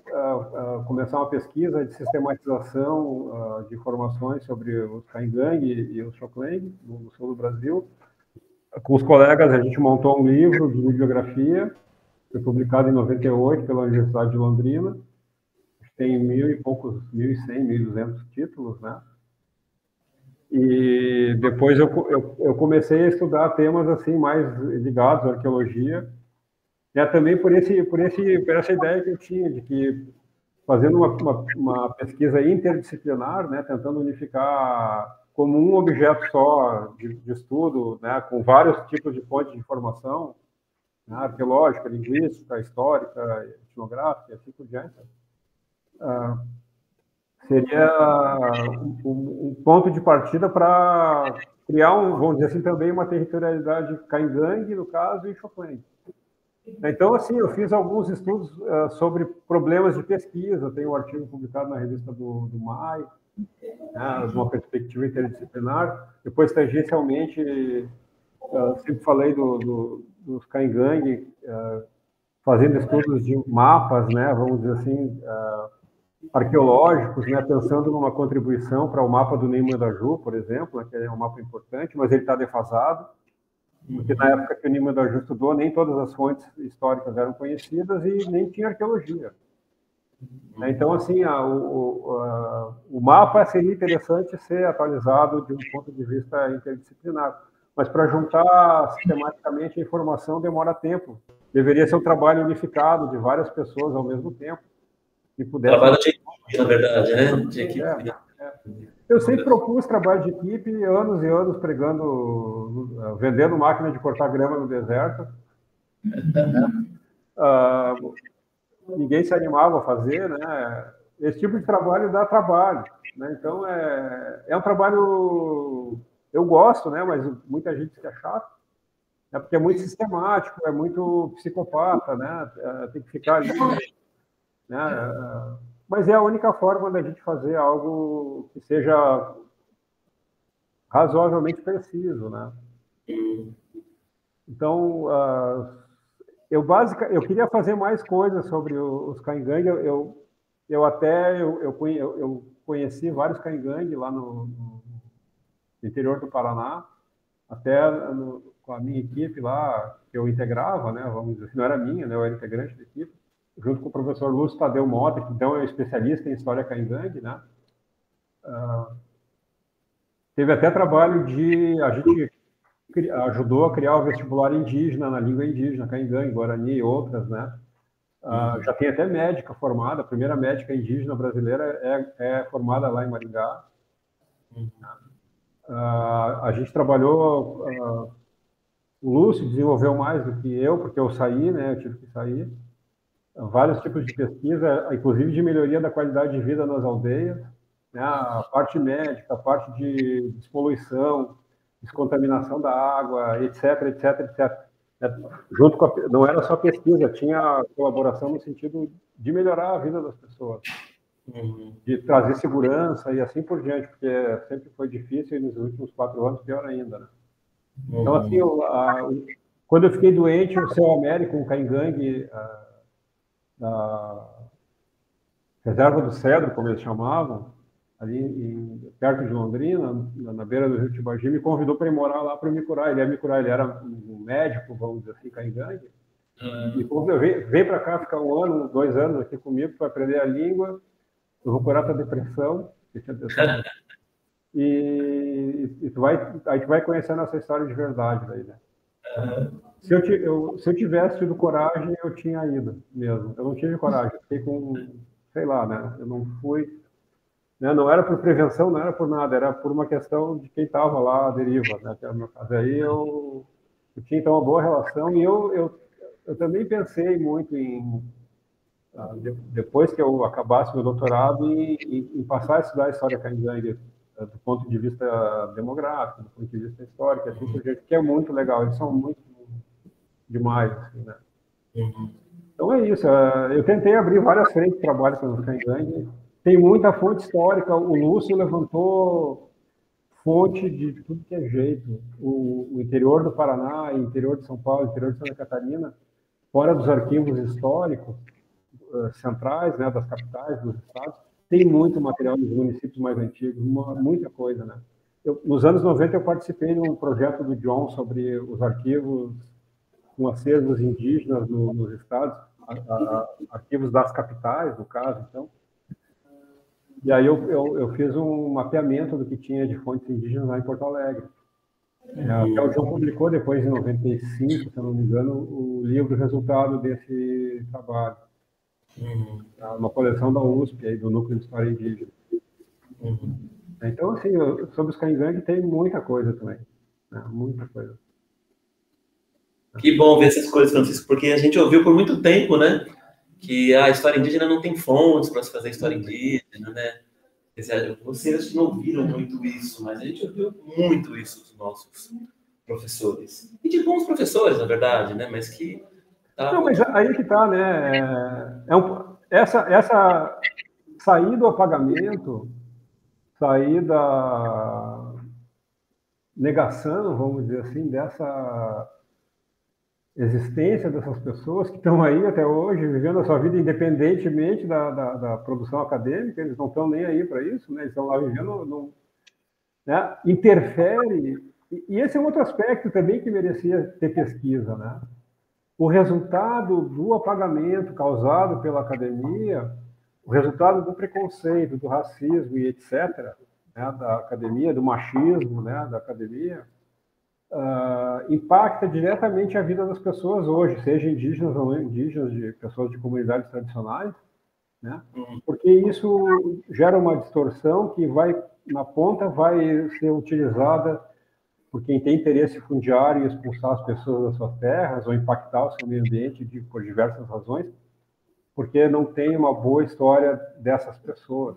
começar uma pesquisa de sistematização de informações sobre os Caingangue e os Xoclengue no sul do Brasil. Com os colegas, a gente montou um livro de bibliografia, foi publicado em 98 pela Universidade de Londrina. Tem 1.100, 1.200 títulos, né? E depois eu comecei a estudar temas assim mais ligados à arqueologia, também por essa ideia que eu tinha de que, fazendo uma pesquisa interdisciplinar, né, tentando unificar como um objeto só de estudo, né, com vários tipos de fontes de informação, né, arqueológica, linguística, histórica, etnográfica, e assim por diante, seria um ponto de partida para criar, vamos dizer assim, também uma territorialidade caingangue, no caso, e Choclen. Então, assim, eu fiz alguns estudos sobre problemas de pesquisa, tenho um artigo publicado na revista do MAI, né, de uma perspectiva interdisciplinar. Depois, tangencialmente, sempre falei dos caingangue, fazendo estudos de mapas, né, vamos dizer assim, arqueológicos, né, pensando numa contribuição para o mapa do Ney Madaju, por exemplo, né, que é um mapa importante, mas ele está defasado, porque na época que o Ney Madaju estudou, nem todas as fontes históricas eram conhecidas e nem tinha arqueologia. Então, assim, o mapa seria interessante ser atualizado de um ponto de vista interdisciplinar, mas para juntar sistematicamente a informação demora tempo. Deveria ser um trabalho unificado de várias pessoas ao mesmo tempo. Que pudesse... Trabalho de equipe, na verdade, né? De equipe. Eu sempre propus trabalho de equipe, anos e anos pregando, vendendo máquina de cortar grama no deserto. Ninguém se animava a fazer, né? Esse tipo de trabalho dá trabalho, né? Então, é um trabalho... Eu gosto, né? Mas muita gente se acha chato, né? Porque é muito sistemático, é muito psicopata, né? Tem que ficar ali, né? Mas é a única forma da gente fazer algo que seja razoavelmente preciso, né? Então, eu queria fazer mais coisas sobre os caingangue. Eu conheci vários caingangue lá no interior do Paraná, até com a minha equipe lá, que eu integrava, né? Vamos dizer assim, não era minha, né? Eu era integrante da equipe, junto com o professor Lúcio Tadeu Mota, que então é especialista em história caingangue, né? Teve até trabalho a gente ajudou a criar o vestibular indígena na língua indígena, caingangue, guarani e outras, né? Já tem até médica formada, a primeira médica indígena brasileira é formada lá em Maringá. A gente trabalhou, o Lúcio desenvolveu mais do que eu, porque eu saí, né? Eu tive que sair. Vários tipos de pesquisa, inclusive de melhoria da qualidade de vida nas aldeias, né? A parte médica, a parte de despoluição, descontaminação da água, etc, etc, etc. Junto com não era só pesquisa, tinha colaboração no sentido de melhorar a vida das pessoas, de trazer segurança e assim por diante, porque sempre foi difícil e nos últimos 4 anos pior ainda, né? Então, assim, quando eu fiquei doente, o Seu Américo, um caingangue da Reserva do Cedro, como eles chamavam, ali perto de Londrina, na beira do Rio Tibagi, me convidou para ir morar lá para me curar. Ele ia me curar, ele era um médico, vamos dizer assim, caingangue. E vem para cá ficar 1 ano, 2 anos aqui comigo para aprender a língua, eu vou curar tua depressão, e a gente vai conhecendo essa história de verdade daí, né? Se eu tivesse tido coragem, eu tinha ido mesmo. Eu não tive coragem, fiquei com, sei lá, né? Eu não fui, né? Não era por prevenção, não era por nada, era por uma questão de quem estava lá à deriva, né? Que era o meu caso. Aí eu tinha então uma boa relação e eu também pensei muito em, depois que eu acabasse meu doutorado, em passar a estudar a história caingangue do ponto de vista demográfico, do ponto de vista histórico, assim por diante, que é muito legal, eles são muito demais, assim, né? Então é isso, eu tentei abrir várias frentes de trabalho com os caingangue, tem muita fonte histórica, o Lúcio levantou fonte de tudo que é jeito, o interior do Paraná, o interior de São Paulo, o interior de Santa Catarina, fora dos arquivos históricos centrais, né, das capitais, dos estados, tem muito material nos municípios mais antigos, muita coisa, né? Nos anos 90 eu participei de um projeto do John sobre os arquivos com acervos indígenas nos estados, arquivos das capitais, no caso, então. E aí eu fiz um mapeamento do que tinha de fontes indígenas lá em Porto Alegre. Até o João publicou depois, em 95, se eu não me engano, o livro resultado desse trabalho. Uma coleção da USP, aí, do Núcleo de História Indígena. Então, assim, sobre os Caingangue tem muita coisa também. Né? Muita coisa. Que bom ver essas coisas, Francisco, porque a gente ouviu por muito tempo, né, que a história indígena não tem fontes para se fazer história indígena, né? Vocês não ouviram muito isso, mas a gente ouviu muito isso dos nossos professores. E de bons professores, na verdade, né? Mas que... Não, mas aí que tá, né? Essa sair do apagamento, sair da negação, vamos dizer assim, dessa existência dessas pessoas que estão aí até hoje, vivendo a sua vida independentemente da produção acadêmica, eles não estão nem aí para isso, né? Eles estão lá vivendo, né? Interfere, e esse é um outro aspecto também que merecia ter pesquisa, né? O resultado do apagamento causado pela academia, o resultado do preconceito, do racismo e etc., né, da academia, do machismo, né, da academia, impacta diretamente a vida das pessoas hoje, seja indígenas ou não indígenas, de pessoas de comunidades tradicionais, né? Porque isso gera uma distorção que na ponta, vai ser utilizada por quem tem interesse fundiário em expulsar as pessoas das suas terras ou impactar o seu meio ambiente por diversas razões, porque não tem uma boa história dessas pessoas,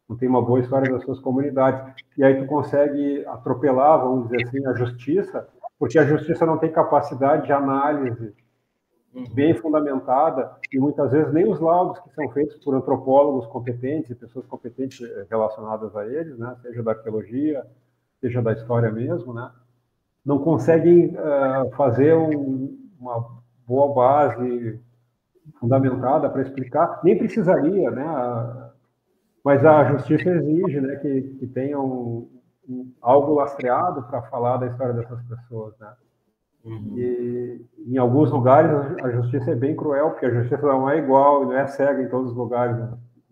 não tem uma boa história das suas comunidades. E aí tu consegue atropelar, vamos dizer assim, a justiça, porque a justiça não tem capacidade de análise bem fundamentada, e muitas vezes nem os laudos que são feitos por antropólogos competentes e pessoas competentes relacionadas a eles, né, seja da arqueologia, seja da história mesmo, né, não conseguem fazer uma boa base fundamentada para explicar, nem precisaria, né, mas a justiça exige, né, que tenha algo lastreado para falar da história dessas pessoas, né. E em alguns lugares a justiça é bem cruel, porque a justiça não é igual, não é cega em todos os lugares,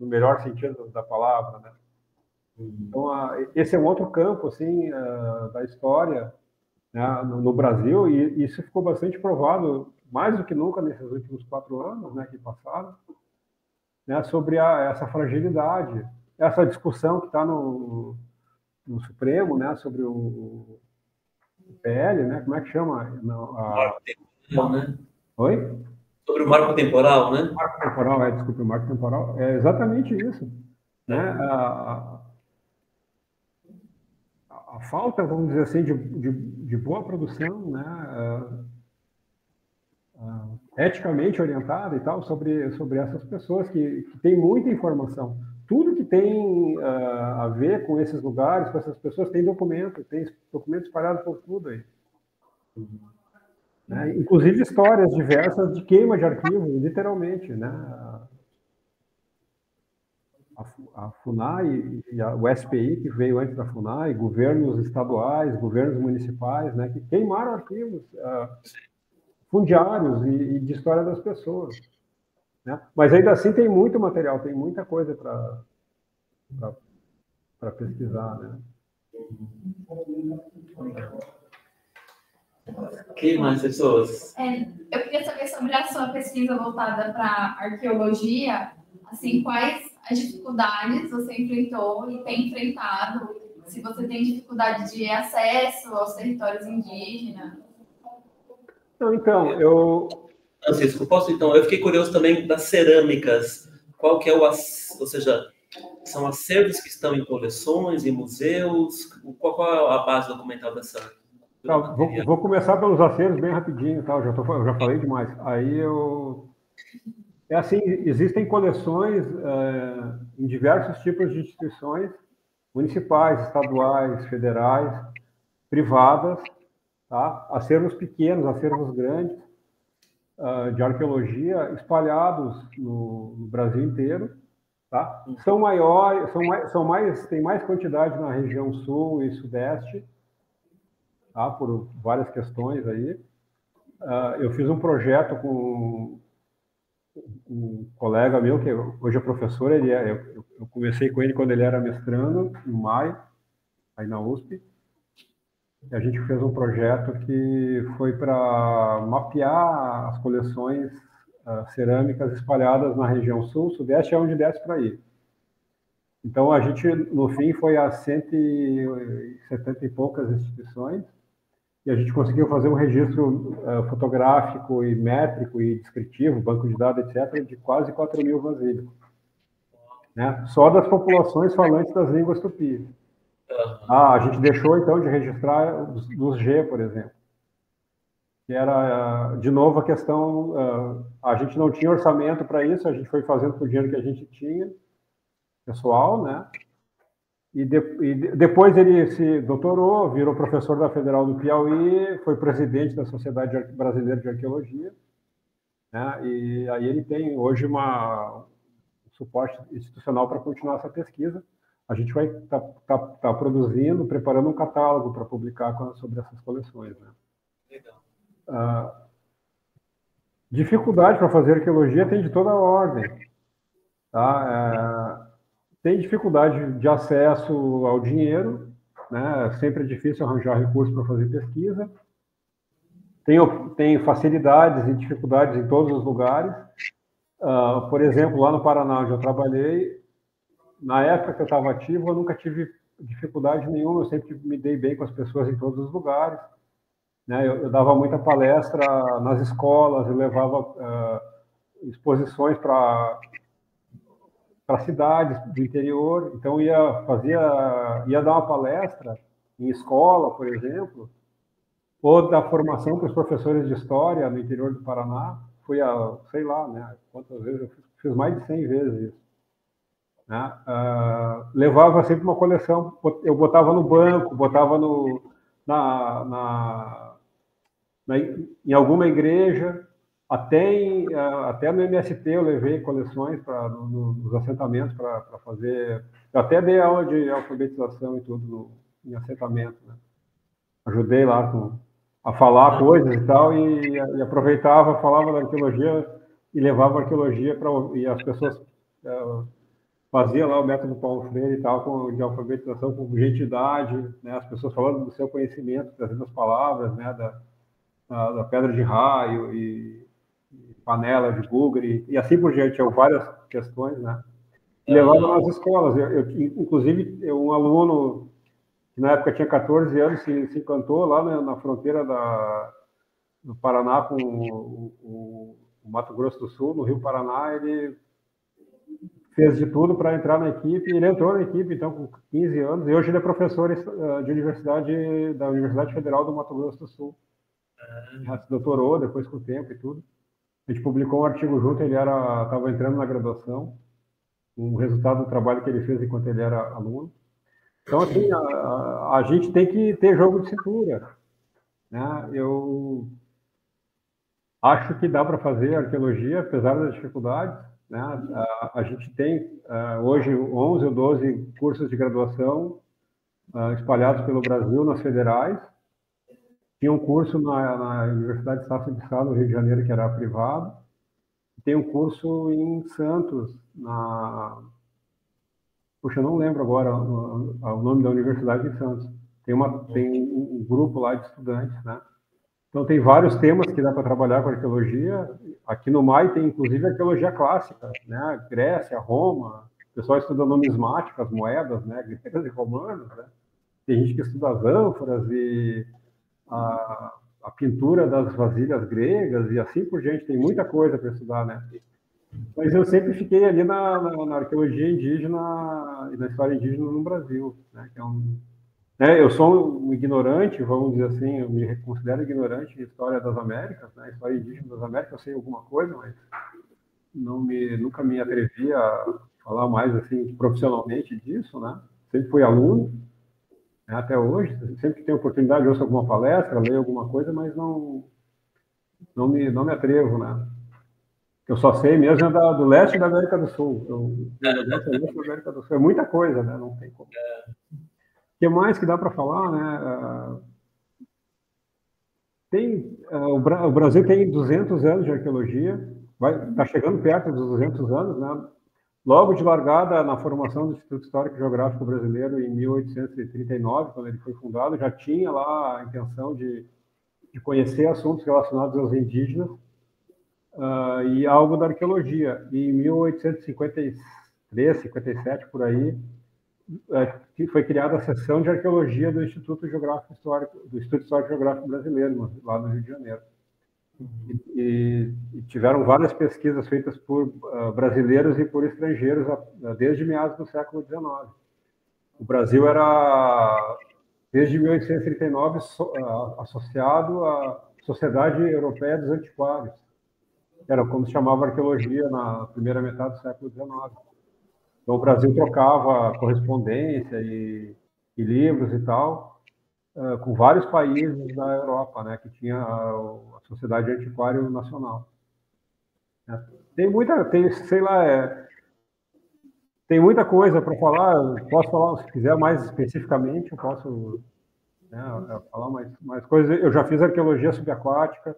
no melhor sentido da palavra, né. Então, esse é um outro campo, assim, da história, né, no Brasil, e isso ficou bastante provado, mais do que nunca nesses últimos 4 anos, né, que passaram, né, sobre essa fragilidade, essa discussão que está no Supremo, né, sobre o PL, né, como é que chama? Marco temporal, né? Oi? Sobre o marco temporal, né? Marco temporal, desculpe, o marco temporal, é exatamente isso, né, a falta, vamos dizer assim, de boa produção, né, eticamente orientada e tal, sobre essas pessoas que têm muita informação. Tudo que tem a ver com esses lugares, com essas pessoas, tem documentos espalhados por tudo aí. Né? Inclusive histórias diversas de queima de arquivos, literalmente, né? A FUNAI e o SPI, que veio antes da FUNAI, governos estaduais, governos municipais, né, que queimaram arquivos fundiários e de história das pessoas. Né? Mas ainda assim tem muito material, tem muita coisa para pesquisar. Né? Que mais pessoas? Eu queria saber sobre a sua pesquisa voltada para arqueologia, assim, quais as dificuldades você enfrentou e tem enfrentado, se você tem dificuldade de acesso aos territórios indígenas. Então, Francisco, posso então? Eu fiquei curioso também das cerâmicas. Qual que é ou seja, são acervos que estão em coleções, em museus? Qual é a base documental dessa? Vou começar pelos acervos bem rapidinho, tá? Eu já falei demais. É assim, existem coleções em diversos tipos de instituições, municipais, estaduais, federais, privadas, tá? Acervos pequenos, acervos grandes, de arqueologia, espalhados no Brasil inteiro, tá? São maiores, tem mais quantidade na região sul e sudeste, tá? Por várias questões aí. Eu fiz um projeto com um colega meu, que hoje é professor, eu conversei com ele quando ele era mestrando, em maio, aí na USP, A gente fez um projeto que foi para mapear as coleções cerâmicas espalhadas na região sul, sudeste, é onde desce para ir. Então, a gente, no fim, foi a 170 e poucas instituições, e a gente conseguiu fazer um registro fotográfico e métrico e descritivo, banco de dados, etc., de quase 4.000 vasilhas, né? Só das populações falantes das línguas tupi. A gente deixou, então, de registrar dos G, por exemplo, que era, de novo, a questão, a gente não tinha orçamento para isso, a gente foi fazendo com o dinheiro que a gente tinha, pessoal, né? E depois ele se doutorou, virou professor da Federal do Piauí, foi presidente da Sociedade Brasileira de Arqueologia, né? E aí ele tem hoje um suporte institucional para continuar essa pesquisa. A gente vai tá produzindo, preparando um catálogo para publicar sobre essas coleções, né? Legal. Dificuldade para fazer arqueologia tem de toda a ordem, tá? Tem dificuldade de acesso ao dinheiro, né? Sempre é difícil arranjar recursos para fazer pesquisa. Tem facilidades e dificuldades em todos os lugares. Por exemplo, lá no Paraná, onde eu trabalhei, na época que eu estava ativo, eu nunca tive dificuldade nenhuma, eu sempre me dei bem com as pessoas em todos os lugares, né? Eu dava muita palestra nas escolas, eu levava exposições para cidades do interior, então ia dar uma palestra em escola, por exemplo, ou dar formação para os professores de história no interior do Paraná. Fui sei lá, né, quantas vezes, eu fiz mais de 100 vezes isso, né? Levava sempre uma coleção, eu botava no banco, botava em alguma igreja, até no MST eu levei coleções nos assentamentos para fazer. Eu até dei aula de alfabetização e tudo em assentamento, né? Ajudei lá a falar coisas e tal, e aproveitava, falava da arqueologia e levava a arqueologia e as pessoas faziam lá o método Paulo Freire e tal, de alfabetização com gentilidade, né? As pessoas falando do seu conhecimento, trazendo as palavras, né? Da pedra de raio e panela de bugre, e assim por diante, várias questões, né? Levava nas escolas. Inclusive, um aluno que na época tinha 14 anos se encantou lá na fronteira do Paraná com o Mato Grosso do Sul, no Rio Paraná. Ele fez de tudo para entrar na equipe, e ele entrou na equipe, então, com 15 anos, e hoje ele é professor da Universidade Federal do Mato Grosso do Sul. Já se doutorou depois com o tempo e tudo. A gente publicou um artigo junto, ele estava entrando na graduação, um resultado do trabalho que ele fez enquanto ele era aluno. Então, assim, a gente tem que ter jogo de cintura, né? Eu acho que dá para fazer arqueologia, apesar das dificuldades, né? A gente tem hoje 11 ou 12 cursos de graduação espalhados pelo Brasil, nas federais. Tinha um curso na Universidade de Estácio de Sá, no Rio de Janeiro, que era privado. Tem um curso em Santos, Puxa, eu não lembro agora o nome da universidade em Santos. Tem um grupo lá de estudantes, né? Então, tem vários temas que dá para trabalhar com arqueologia. Aqui no MAI tem, inclusive, arqueologia clássica, né? Grécia, Roma. O pessoal estuda numismática, as moedas, né? Gregas e romanas, né? Tem gente que estuda as ânforas e a pintura das vasilhas gregas e assim por diante. Tem muita coisa para estudar, né? Mas eu sempre fiquei ali na arqueologia indígena e na história indígena no Brasil, né? Eu sou um ignorante, vamos dizer assim, eu me considero ignorante em história das Américas, né? História indígena das Américas, eu sei alguma coisa, mas nunca me atrevi a falar mais assim profissionalmente disso, né? Sempre fui aluno, né? Até hoje, sempre que tenho oportunidade, eu ouço alguma palestra, leio alguma coisa, mas não me atrevo, né? Eu só sei mesmo do leste da América do Sul. Do leste da América do Sul. É muita coisa, né? Não tem como. O que mais que dá para falar, né? O Brasil tem 200 anos de arqueologia, está chegando perto dos 200 anos, né? logo de largada, na formação do Instituto Histórico e Geográfico Brasileiro, em 1839, quando ele foi fundado, já tinha lá a intenção de conhecer assuntos relacionados aos indígenas e algo da arqueologia. E em 1853, 57, por aí, foi criada a seção de arqueologia do Instituto Geográfico Histórico, do Instituto Histórico e Geográfico Brasileiro, lá no Rio de Janeiro. E tiveram várias pesquisas feitas por brasileiros e por estrangeiros desde meados do século XIX. O Brasil era, desde 1839, associado à Sociedade Europeia dos Antiquários. Era como se chamava arqueologia na primeira metade do século XIX. Então, o Brasil trocava correspondência e livros e tal, com vários países da Europa, né, que tinha a Sociedade Antiquário Nacional. Tem muita coisa para falar. Eu posso falar, se quiser mais especificamente, eu posso falar mais coisas. Eu já fiz arqueologia subaquática,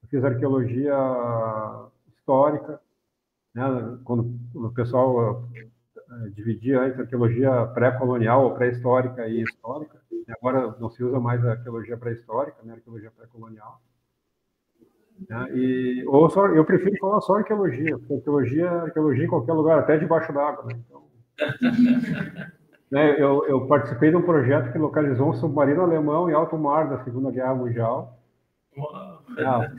fiz arqueologia histórica, né, quando o pessoal dividia entre arqueologia pré-colonial ou pré-histórica e histórica. E agora não se usa mais a arqueologia pré-histórica, né, a arqueologia pré-colonial. Né, eu prefiro falar só arqueologia, porque arqueologia em qualquer lugar, até debaixo d'água. Né, então, né, eu participei de um projeto que localizou um submarino alemão em alto mar da Segunda Guerra Mundial, a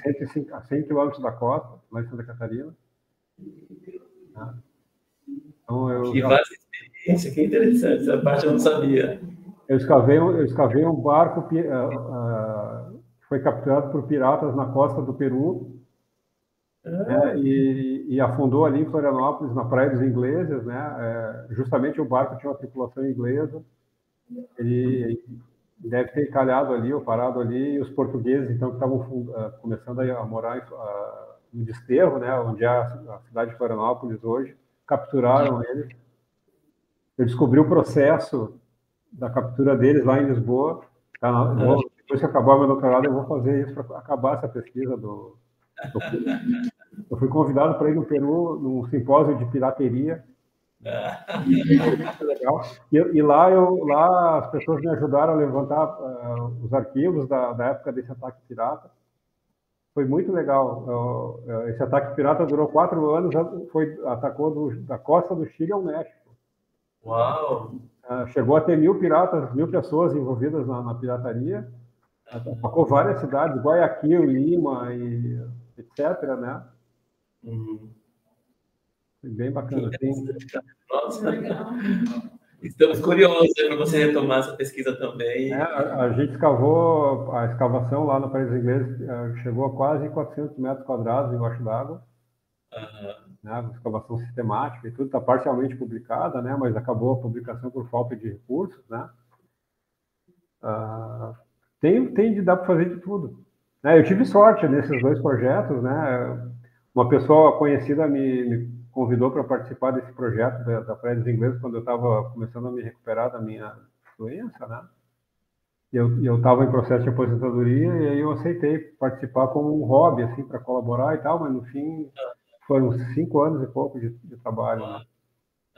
100 quilômetros da costa, lá em Santa Catarina. Então, que vasta experiência, que interessante, essa parte eu não sabia. Eu escavei um barco que foi capturado por piratas na costa do Peru, e afundou ali em Florianópolis, na Praia dos Ingleses, né? Justamente o barco tinha uma tripulação inglesa, ele deve ter encalhado ali ou parado ali, e os portugueses, então, que estavam começando a morar no Desterro, né? Onde é a cidade de Florianópolis hoje, capturaram ele. Eu descobri o processo da captura deles lá em Lisboa. Depois que acabar meu doutorado, eu vou fazer isso para acabar essa pesquisa Eu fui convidado para ir no Peru, num simpósio de pirateria. Muito legal. E lá as pessoas me ajudaram a levantar os arquivos da época desse ataque pirata. Foi muito legal. Esse ataque pirata durou 4 anos, atacou da costa do Chile ao México. Uau! Chegou a ter 1.000 piratas, 1.000 pessoas envolvidas na pirataria. Atacou várias cidades, Guayaquil, Lima, e etc., né? Foi bem bacana. Nossa, estamos curiosos para você retomar essa pesquisa também. A gente escavou, a escavação lá no País Inglês chegou a quase 400 metros quadrados embaixo d'água. Né, escavação sistemática e tudo, está parcialmente publicada, né, mas acabou a publicação por falta de recursos, né. Dá para fazer de tudo. Eu tive sorte nesses 2 projetos, né. Uma pessoa conhecida me convidou para participar desse projeto da Praia dos Ingleses quando eu estava começando a me recuperar da minha doença, né. Eu estava em processo de aposentadoria e aí eu aceitei participar como um hobby, assim, para colaborar e tal, mas no fim foram 5 anos e pouco de trabalho, né?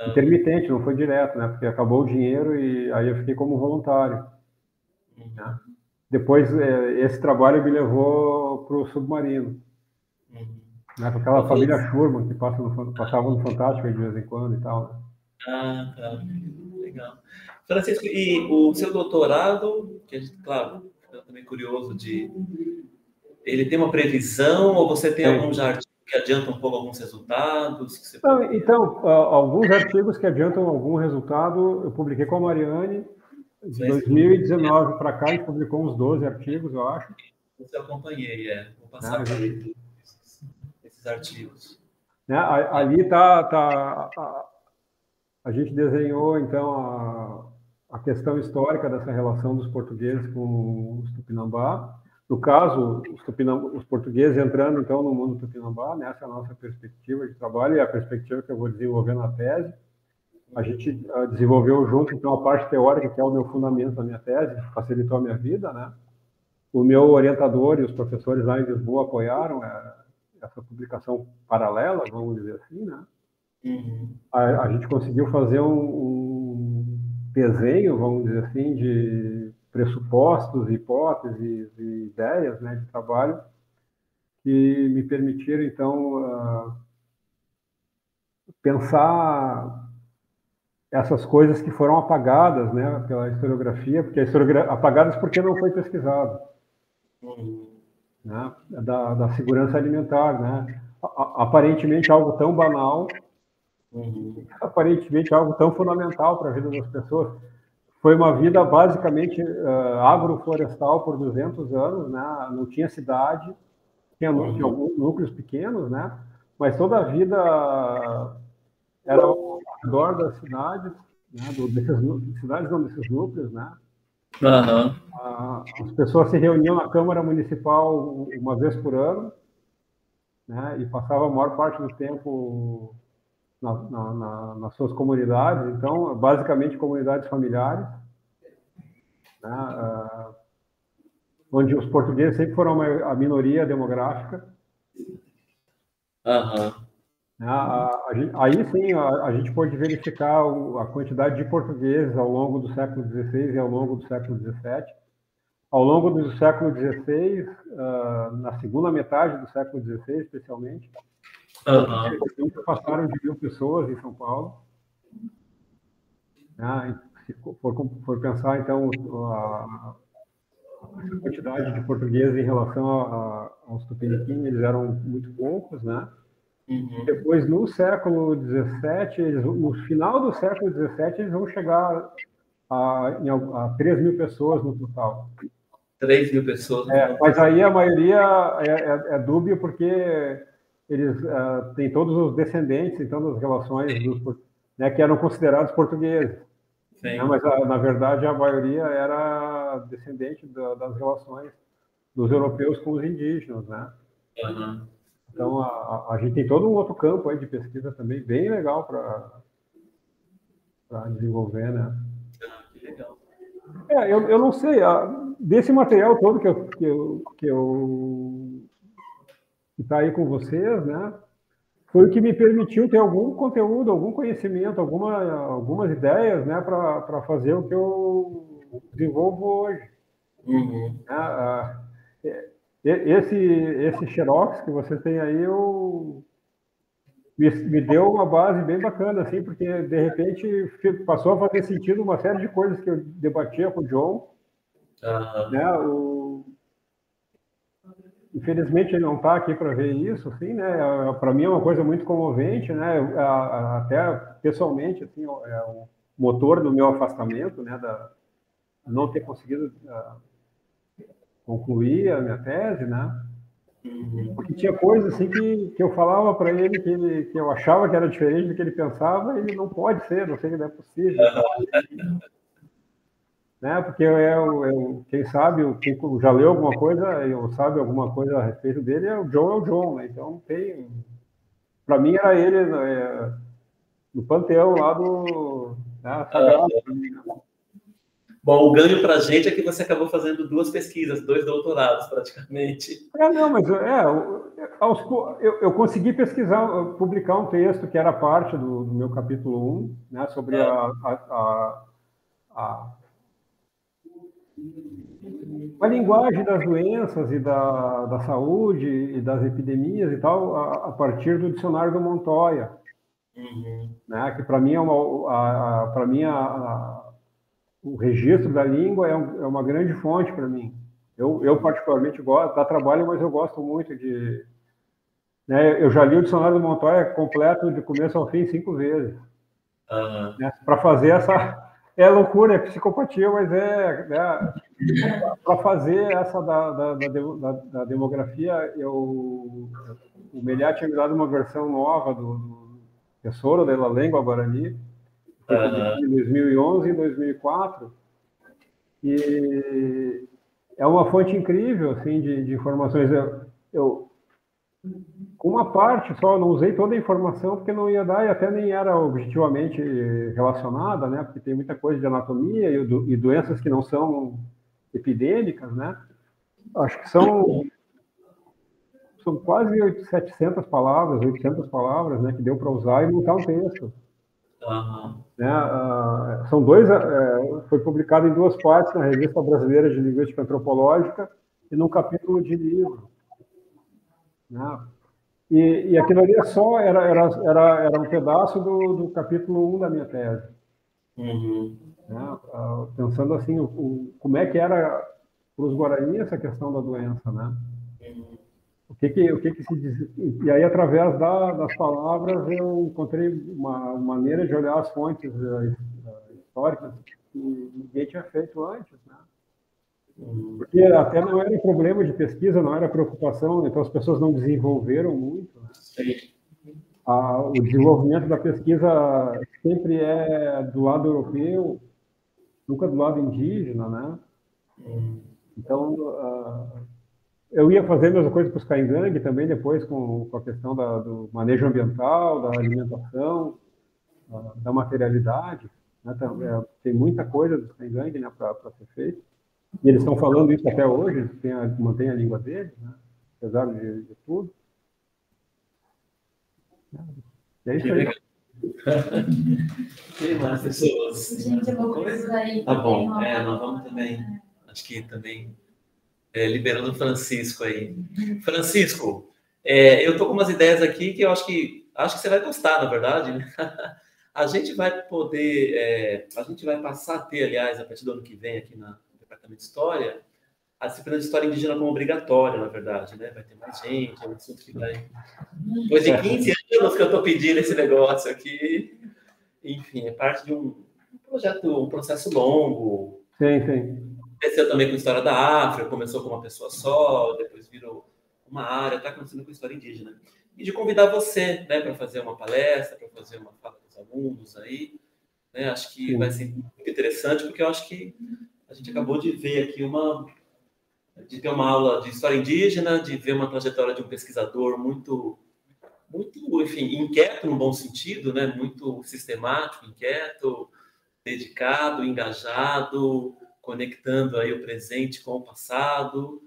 Intermitente, não foi direto, né? Porque acabou o dinheiro e aí eu fiquei como voluntário. Né? Depois, esse trabalho me levou para o submarino. Né? Com aquela família Schurman que passava no Fantástico de vez em quando e tal. Né? Tá. Legal. Francisco, e o seu doutorado, que a gente, claro, eu também curioso ele tem uma previsão ou você tem algum já artigo que adianta um pouco alguns resultados? Que você então, alguns artigos que adiantam algum resultado, eu publiquei com a Mariane, de 2019 para cá, a gente publicou uns 12 artigos, eu acho. Eu acompanhei, vou passar para esses artigos. Né? Ali a gente desenhou, então, a questão histórica dessa relação dos portugueses com os Tupinambá. No caso, os portugueses entrando, então, no mundo Tupinambá, né? Essa é a nossa perspectiva de trabalho e a perspectiva que eu vou desenvolver na tese. A gente desenvolveu junto, então, a parte teórica, que é o meu fundamento da minha tese, facilitou a minha vida, né? O meu orientador e os professores lá em Lisboa apoiaram essa publicação paralela, vamos dizer assim, né? A gente conseguiu fazer um desenho, vamos dizer assim, de pressupostos, hipóteses e ideias, né, de trabalho que me permitiram, então, pensar essas coisas que foram apagadas, né, pela historiografia, apagadas porque não foi pesquisado, né, da segurança alimentar, né, aparentemente algo tão banal, aparentemente algo tão fundamental para a vida das pessoas. Foi uma vida basicamente agroflorestal por 200 anos, né, não tinha cidade, tinha alguns núcleos pequenos, né, mas toda a vida era ao redor das cidades, né, desses núcleos, né. As pessoas se reuniam na Câmara Municipal uma vez por ano, né, e passavam a maior parte do tempo nas suas comunidades, então, basicamente comunidades familiares, né, onde os portugueses sempre foram a minoria demográfica. Aí sim a gente pode verificar a quantidade de portugueses ao longo do século XVI e ao longo do século XVII. Ao longo do século XVI, na segunda metade do século XVI, especialmente, passaram de 1.000 pessoas em São Paulo. Se for pensar, então, a quantidade de portugueses em relação aos tupiniquim, eles eram muito poucos, né? Depois, no século XVII, no final do século XVII, eles vão chegar a 3.000 pessoas no total. 3.000 pessoas. Mas aí a maioria é dúbia porque eles têm todos os descendentes, então, das relações né, que eram considerados portugueses. Né, mas, na verdade, a maioria era descendente das relações dos europeus com os indígenas, né? Então, a gente tem todo um outro campo aí de pesquisa também, bem legal para desenvolver, né? Que legal. Eu não sei, desse material todo que está aí com vocês, né? Foi o que me permitiu ter algum conteúdo, algum conhecimento, algumas ideias, né, para fazer o que eu desenvolvo hoje. Esse xerox que vocês têm aí, me deu uma base bem bacana, assim, porque, de repente, passou a fazer sentido uma série de coisas que eu debatia com o John. Né, infelizmente, ele não está aqui para ver isso, assim, né? Para mim é uma coisa muito comovente, né? Até pessoalmente, assim, é o motor do meu afastamento, né? Não ter conseguido concluir a minha tese, né? Porque tinha coisas assim que eu falava para ele que eu achava que era diferente do que ele pensava, e ele não pode ser, não sei que não é possível. Né? Porque quem sabe, quem já leu alguma coisa, ou sabe alguma coisa a respeito dele, é o John, né? Então para mim era ele no panteão lá do sagrado. Bom, o ganho para a gente é que você acabou fazendo 2 pesquisas, 2 doutorados, praticamente. Não, mas eu consegui publicar um texto que era parte do meu capítulo 1, né, sobre a linguagem das doenças e da saúde e das epidemias e tal, a partir do dicionário do Montoya, né, que para mim o registro da língua é uma grande fonte para mim. Eu particularmente gosto, dá trabalho, mas eu gosto muito de... Né, eu já li o dicionário do Montoya completo, de começo ao fim, 5 vezes. Né, para fazer essa... É loucura, é psicopatia, mas para fazer essa da demografia, o Meliá tinha me dado uma versão nova do Tesouro da Língua Guarani, em 2011 e 2004, e é uma fonte incrível, assim, de informações. Com uma parte só, não usei toda a informação, porque não ia dar, e até nem era objetivamente relacionada, né, porque tem muita coisa de anatomia e doenças que não são epidêmicas, né, acho que são quase 700 palavras, 800 palavras, né, que deu para usar e montar um texto. Né? São dois, foi publicado em 2 partes na Revista Brasileira de Linguística Antropológica e num capítulo de livro. Né? E aquilo ali era um pedaço do capítulo 1 da minha tese. Né? Pensando assim, como é que era para os Guarani essa questão da doença, né? O que se diz? E aí, através das palavras, eu encontrei uma maneira de olhar as fontes históricas que ninguém tinha feito antes, né? Porque até não era problema de pesquisa, não era preocupação, então as pessoas não desenvolveram muito. Né? O desenvolvimento da pesquisa sempre é do lado europeu, nunca do lado indígena, né? Então, eu ia fazer a mesma coisa para os Caingangue também, depois com a questão do manejo ambiental, da alimentação, da materialidade. Né? Tem muita coisa dos Caingangue, né, para ser feito. E eles estão falando isso até hoje, mantém a língua deles, né? Apesar de tudo. É isso aí. Tem mais pessoas. Gente, eu vou precisar aí. Tá bom, nós vamos também, acho que também, liberando o Francisco aí. Francisco, eu tô com umas ideias aqui que eu acho que você vai gostar, na verdade, né? A gente vai poder, a gente vai passar a ter, aliás, a partir do ano que vem aqui no Departamento de História, a disciplina de História Indígena como obrigatória, na verdade, né? Vai ter mais gente, é um assunto que vai... Depois de 15 anos que eu estou pedindo esse negócio aqui, enfim, é parte de um projeto, um processo longo. Sim. Começou também com História da África, começou com uma pessoa só, depois virou uma área, está acontecendo com História Indígena. E de convidar você, né, para fazer uma palestra, para fazer uma fala com os alunos aí, né? Acho que vai ser muito interessante, porque eu acho que a gente acabou de ver aqui de ter uma aula de história indígena, de ver uma trajetória de um pesquisador muito, enfim, inquieto no bom sentido, né? Muito sistemático, inquieto, dedicado, engajado, conectando aí o presente com o passado.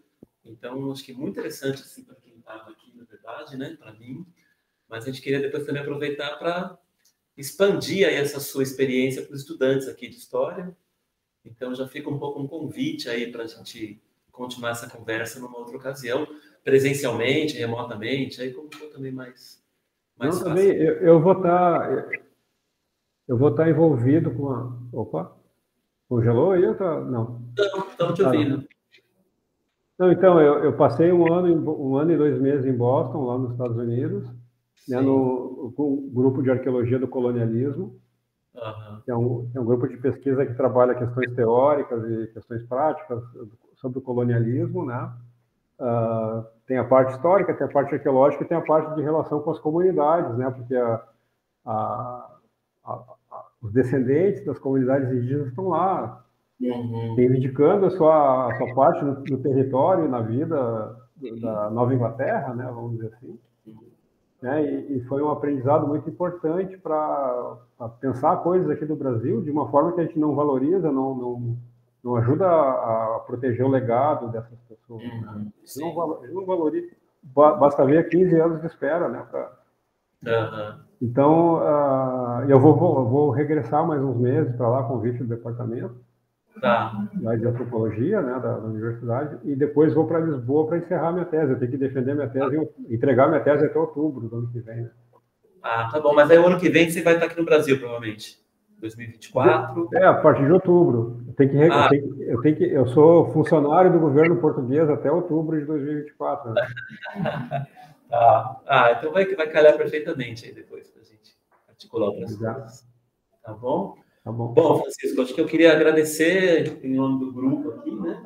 Então, acho que é muito interessante assim, para quem estava aqui, na verdade, né? Para mim. Mas a gente queria depois também aproveitar para expandir aí essa sua experiência para os estudantes aqui de História. Então, já fica um pouco um convite aí para a gente continuar essa conversa numa outra ocasião, presencialmente, remotamente, aí como for também mais fácil. Também, eu vou estar envolvido com a... Opa! Congelou aí? Não. Não, estamos te ouvindo. Não, então, eu passei um ano e 2 meses em Boston, lá nos Estados Unidos, né, com o grupo de arqueologia do colonialismo, que é um grupo de pesquisa que trabalha questões teóricas e questões práticas sobre o colonialismo, né? Tem a parte histórica, tem a parte arqueológica e tem a parte de relação com as comunidades, né? Porque os descendentes das comunidades indígenas estão lá, reivindicando a sua parte no território e na vida da Nova Inglaterra, né? Vamos dizer assim. E foi um aprendizado muito importante para pensar coisas aqui do Brasil de uma forma que a gente não valoriza, não ajuda a proteger o legado dessas pessoas. Né? Não valoriza. Basta ver 15 anos de espera, né? Então, eu vou regressar mais uns meses para lá, convite do departamento lá de antropologia, né, da universidade, e depois vou para Lisboa para encerrar minha tese. Eu tenho que defender minha tese, entregar minha tese até outubro do ano que vem. Né? Tá bom. Mas aí o ano que vem você vai estar aqui no Brasil, provavelmente. 2024? A partir de outubro. Eu sou funcionário do governo português até outubro de 2024. Né? Então vai calhar perfeitamente aí depois para a gente articular outras coisas. Tá bom? Tá bom. Bom, Francisco, acho que eu queria agradecer em nome do grupo aqui, né?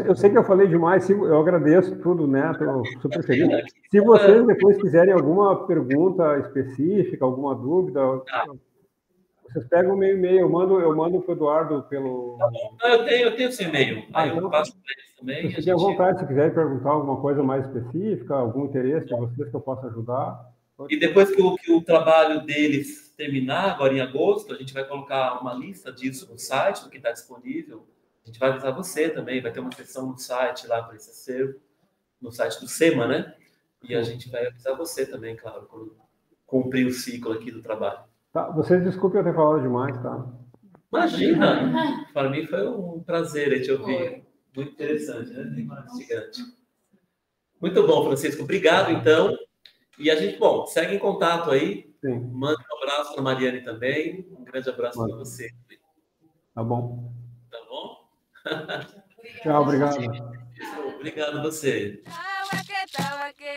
Eu sei que eu falei demais, eu agradeço tudo, né? Estou super feliz. Se vocês depois quiserem alguma pergunta específica, alguma dúvida, vocês pegam o meu e-mail, eu mando para o Eduardo pelo... Eu tenho seu e-mail. Eu passo para eles também. Fiquem à vontade, se quiserem perguntar alguma coisa mais específica, algum interesse de vocês que eu possa ajudar. E depois que o trabalho deles terminar, agora em agosto, a gente vai colocar uma lista disso no site, do que está disponível. A gente vai avisar você também, vai ter uma seção no site lá para esse acervo. no site do SEMA, né? E a gente vai avisar você também, claro, quando cumprir o ciclo aqui do trabalho. Tá, vocês desculpem eu ter falado demais, tá? Imagina! Para mim foi um prazer te ouvir. Muito interessante, né? Instigante. Muito bom, Francisco. Obrigado, então. E a gente, bom, segue em contato aí. Sim. Manda um abraço para a Mariane também. Um grande abraço para você. Tá bom. Tá bom? Tchau, obrigado. Obrigado a você. Tava que